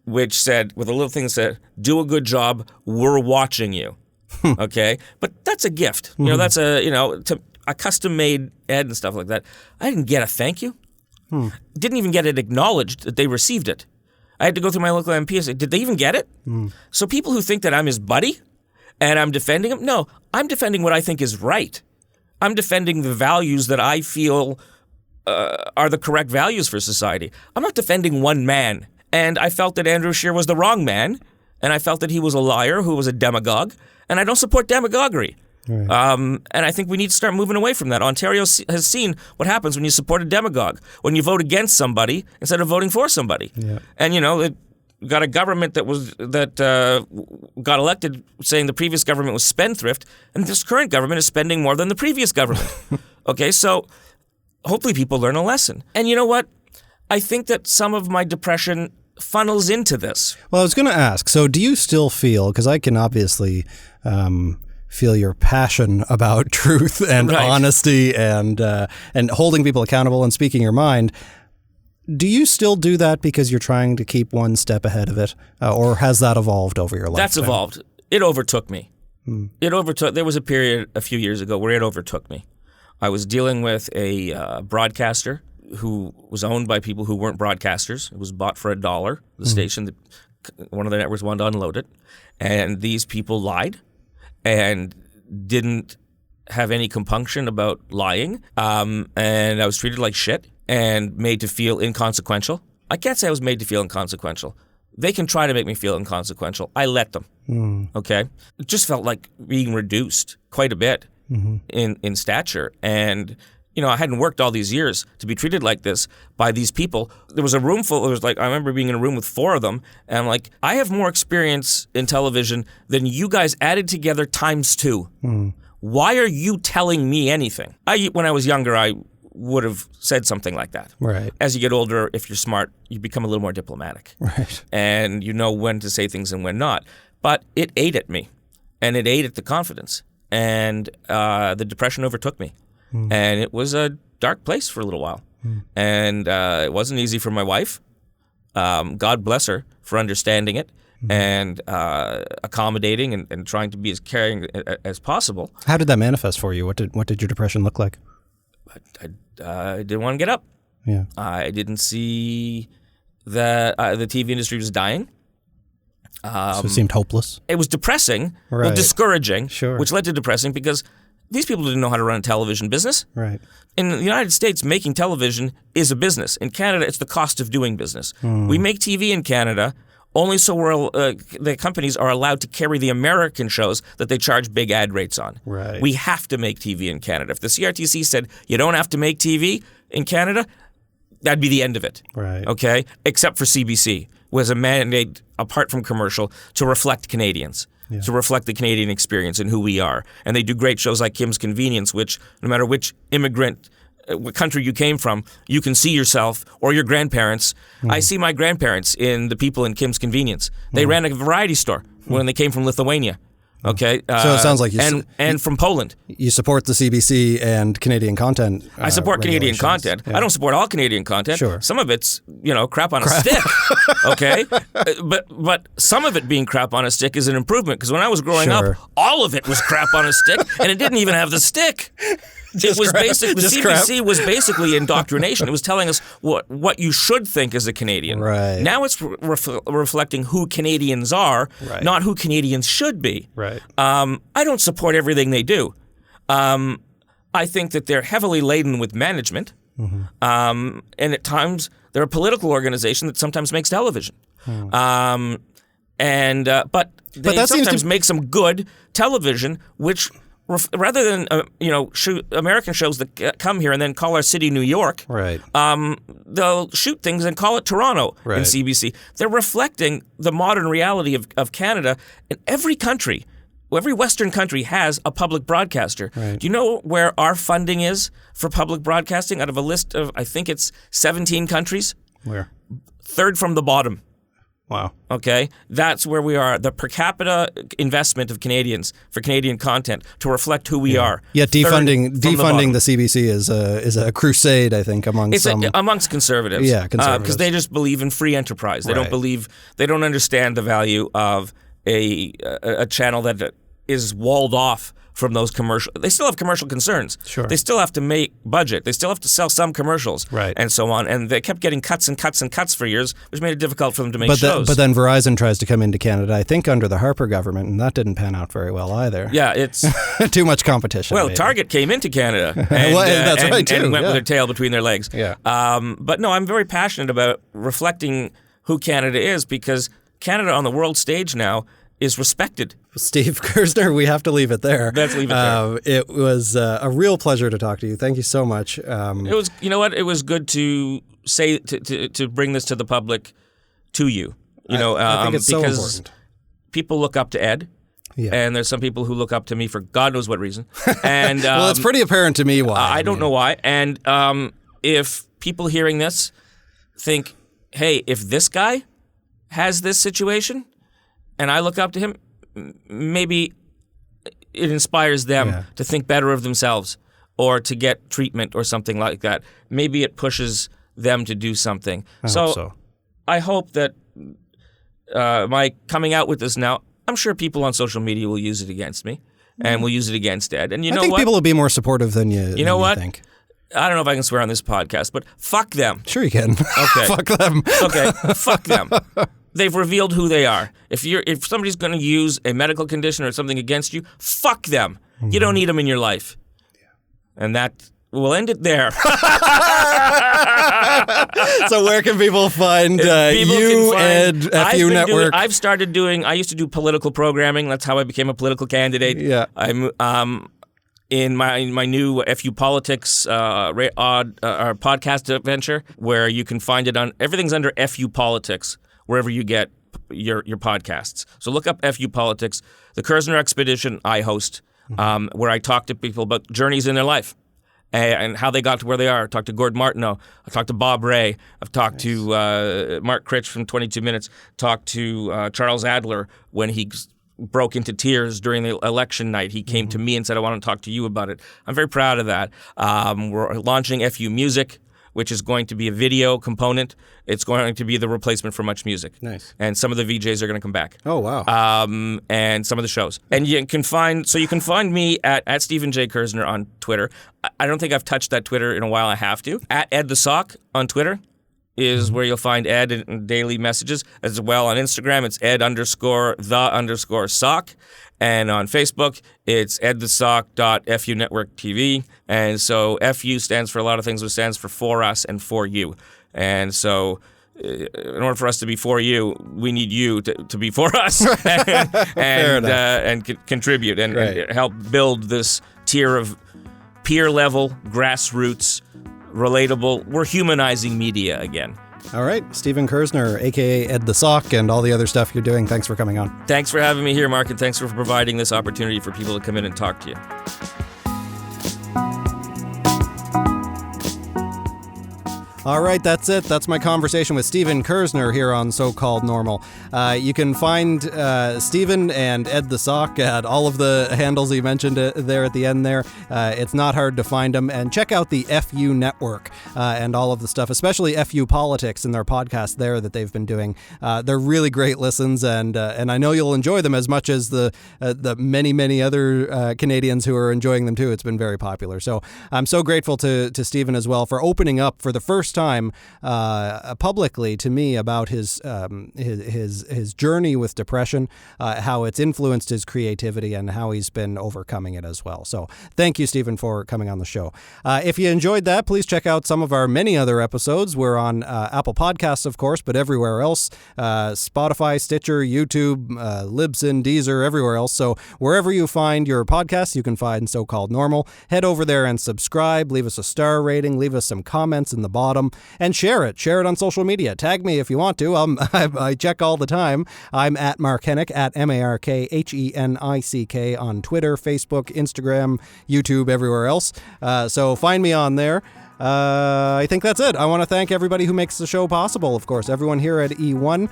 which said, with a little thing that said, "Do a good job, we're watching you." Okay? But that's a gift. You know, that's a custom-made ed and stuff like that. I didn't get a thank you. Didn't even get it acknowledged that they received it. I had to go through my local MP and say, did they even get it? So people who think that I'm his buddy and I'm defending him, no, I'm defending what I think is right. I'm defending the values that I feel are the correct values for society. I'm not defending one man. And I felt that Andrew Scheer was the wrong man, and I felt that he was a liar who was a demagogue, and I don't support demagoguery. Right. And I think we need to start moving away from that. Ontario has seen what happens when you support a demagogue, when you vote against somebody instead of voting for somebody. Yeah. And, you know, it got a government that got elected saying the previous government was spendthrift, and this current government is spending more than the previous government. Okay, so hopefully people learn a lesson. And you know what? I think that some of my depression funnels into this. Well, I was going to ask, so do you still feel, because I can obviously feel your passion about truth and honesty and holding people accountable and speaking your mind. Do you still do that because you're trying to keep one step ahead of it, or has that evolved over your life? That's evolved. It overtook me. There was a period a few years ago where it overtook me. I was dealing with a broadcaster who was owned by people who weren't broadcasters. It was bought for $1. The station, one of the networks wanted to unload it, and these people lied and didn't have any compunction about lying, and I was treated like shit and made to feel inconsequential. I can't say I was made to feel inconsequential. They can try to make me feel inconsequential. I let them, okay? It just felt like being reduced quite a bit in stature, and you know, I hadn't worked all these years to be treated like this by these people. There was a room full, I remember being in a room with 4 of them, and I'm like, I have more experience in television than you guys added together times 2. Why are you telling me anything? When I was younger, I would have said something like that. Right. As you get older, if you're smart, you become a little more diplomatic. Right. And you know when to say things and when not. But it ate at me, and it ate at the confidence, and the depression overtook me. And it was a dark place for a little while. And it wasn't easy for my wife. God bless her for understanding it and accommodating and trying to be as caring as possible. How did that manifest for you? What did your depression look like? I didn't want to get up. Yeah. I didn't see that the TV industry was dying. So it seemed hopeless? It was depressing, well, discouraging, which led to depressing because these people didn't know how to run a television business. Right. In the United States, making television is a business. In Canada, it's the cost of doing business. We make TV in Canada only so the companies are allowed to carry the American shows that they charge big ad rates on. Right. We have to make TV in Canada. If the CRTC said you don't have to make TV in Canada, that'd be the end of it. Right. Okay? Except for CBC, was a mandate apart from commercial to reflect Canadians. Yeah. To reflect the Canadian experience and who we are. And they do great shows like Kim's Convenience, which no matter which immigrant what country you came from, you can see yourself or your grandparents. I see my grandparents in the people in Kim's Convenience. They ran a variety store when they came from Lithuania. Okay, so it sounds like you and from Poland. You support the CBC and Canadian content. I support Canadian content. Yeah. I don't support all Canadian content. Sure. Some of it's crap on a stick. Okay, but some of it being crap on a stick is an improvement because when I was growing up, all of it was crap on a stick, and it didn't even have the stick. The CBC was basically indoctrination. It was telling us what you should think as a Canadian. Right. Now it's reflecting who Canadians are, not who Canadians should be. Right. I don't support everything they do. I think that they're heavily laden with management, and at times they're a political organization that sometimes makes television. But they sometimes make some good television, which rather than shoot American shows that come here and then call our city New York, they'll shoot things and call it Toronto in CBC. They're reflecting the modern reality of Canada. And every country, every Western country has a public broadcaster. Right. Do you know where our funding is for public broadcasting out of a list of, I think it's 17 countries? Where? Third from the bottom. Wow. Okay, that's where we are. The per capita investment of Canadians for Canadian content to reflect who we are. Yet defunding the CBC is a crusade, I think, amongst conservatives. Yeah, conservatives, because they just believe in free enterprise. They don't understand the value of a channel that is walled off from those commercial. They still have commercial concerns. Sure. They still have to make budget. They still have to sell some commercials, and so on. And they kept getting cuts and cuts and cuts for years, which made it difficult for them to make shows. But then Verizon tries to come into Canada, I think, under the Harper government, and that didn't pan out very well either. Yeah, it's too much competition. Well, maybe. Target came into Canada and, that's right too. And went with their tail between their legs. Yeah. But no, I'm very passionate about reflecting who Canada is because Canada on the world stage now is respected. Steve Kerzner, we have to leave it there. Let's leave it there. It was a real pleasure to talk to you. Thank you so much. It was, you know what? It was good to say to bring this to the public, to you. I think it's so important. People look up to Ed. Yeah. And there's some people who look up to me for God knows what reason. And well, it's pretty apparent to me why. I don't know why. And if people hearing this think, hey, if this guy has this situation, and I look up to him, maybe it inspires them to think better of themselves or to get treatment or something like that. Maybe it pushes them to do something. I hope so. I hope that my coming out with this now, I'm sure people on social media will use it against me and will use it against Ed. And I think people will be more supportive than you You know what? Think. I don't know if I can swear on this podcast, but fuck them. Sure you can. Okay. Fuck them. Okay, fuck them. They've revealed who they are. If somebody's going to use a medical condition or something against you, fuck them. Mm-hmm. You don't need them in your life. Yeah. And that we'll end it there. So where can people find Ed, FU Network? I used to do political programming. That's how I became a political candidate. Yeah. I'm in my new FU Politics podcast venture, where you can find it on everything's under FU Politics, wherever you get your podcasts. So look up FU Politics. The Kerzner Expedition I host, where I talk to people about journeys in their life and how they got to where they are. I talked to Gord Martineau. I talked to Bob Ray. I've talked to Mark Critch from 22 Minutes. Talked to Charles Adler when he broke into tears during the election night. He came to me and said, I want to talk to you about it. I'm very proud of that. We're launching FU Music, which is going to be a video component. It's going to be the replacement for Much Music. Nice. And some of the VJs are going to come back. Oh, wow. And some of the shows. And you can find me at Steven J. Kerzner on Twitter. I don't think I've touched that Twitter in a while. I have to. At Ed the Sock on Twitter is where you'll find Ed in daily messages. As well on Instagram, it's Ed_the_sock. And on Facebook, it's edthesock.fu network TV. And so FU stands for a lot of things. It stands for us and for you. And so in order for us to be for you, we need you to be for us and contribute and help build this tier of peer level, grassroots, relatable. We're humanizing media again. All right, Steven Kerzner, a.k.a. Ed the Sock, and all the other stuff you're doing. Thanks for coming on. Thanks for having me here, Mark, and thanks for providing this opportunity for people to come in and talk to you. All right, that's it. That's my conversation with Steven Kerzner here on So-Called Normal. You can find Steven and Ed the Sock at all of the handles he mentioned there at the end there. It's not hard to find them. And check out the FU Network and all of the stuff, especially FU Politics and their podcast there that they've been doing. They're really great listens, and I know you'll enjoy them as much as the many other Canadians who are enjoying them too. It's been very popular. So I'm so grateful to Steven as well for opening up for the first time publicly to me about his journey with depression, how it's influenced his creativity, and how he's been overcoming it as well. So thank you, Steven, for coming on the show. If you enjoyed that, please check out some of our many other episodes. We're on Apple Podcasts, of course, but everywhere else, Spotify, Stitcher, YouTube, Libsyn, Deezer, everywhere else. So wherever you find your podcasts, you can find So-Called Normal. Head over there and subscribe, leave us a star rating, leave us some comments in the bottom, and share it. Share it on social media. Tag me if you want to. I check all the time. I'm at Mark Hennick, at MarkHenick on Twitter, Facebook, Instagram, YouTube, everywhere else. So find me on there. I think that's it. I want to thank everybody who makes the show possible, of course. Everyone here at E1,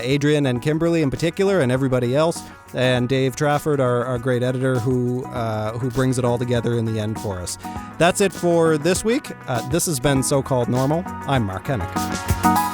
Adrian and Kimberly in particular, and everybody else. And Dave Trafford, our great editor, who brings it all together in the end for us. That's it for this week. This has been So-Called Normal. I'm Mark Hennick.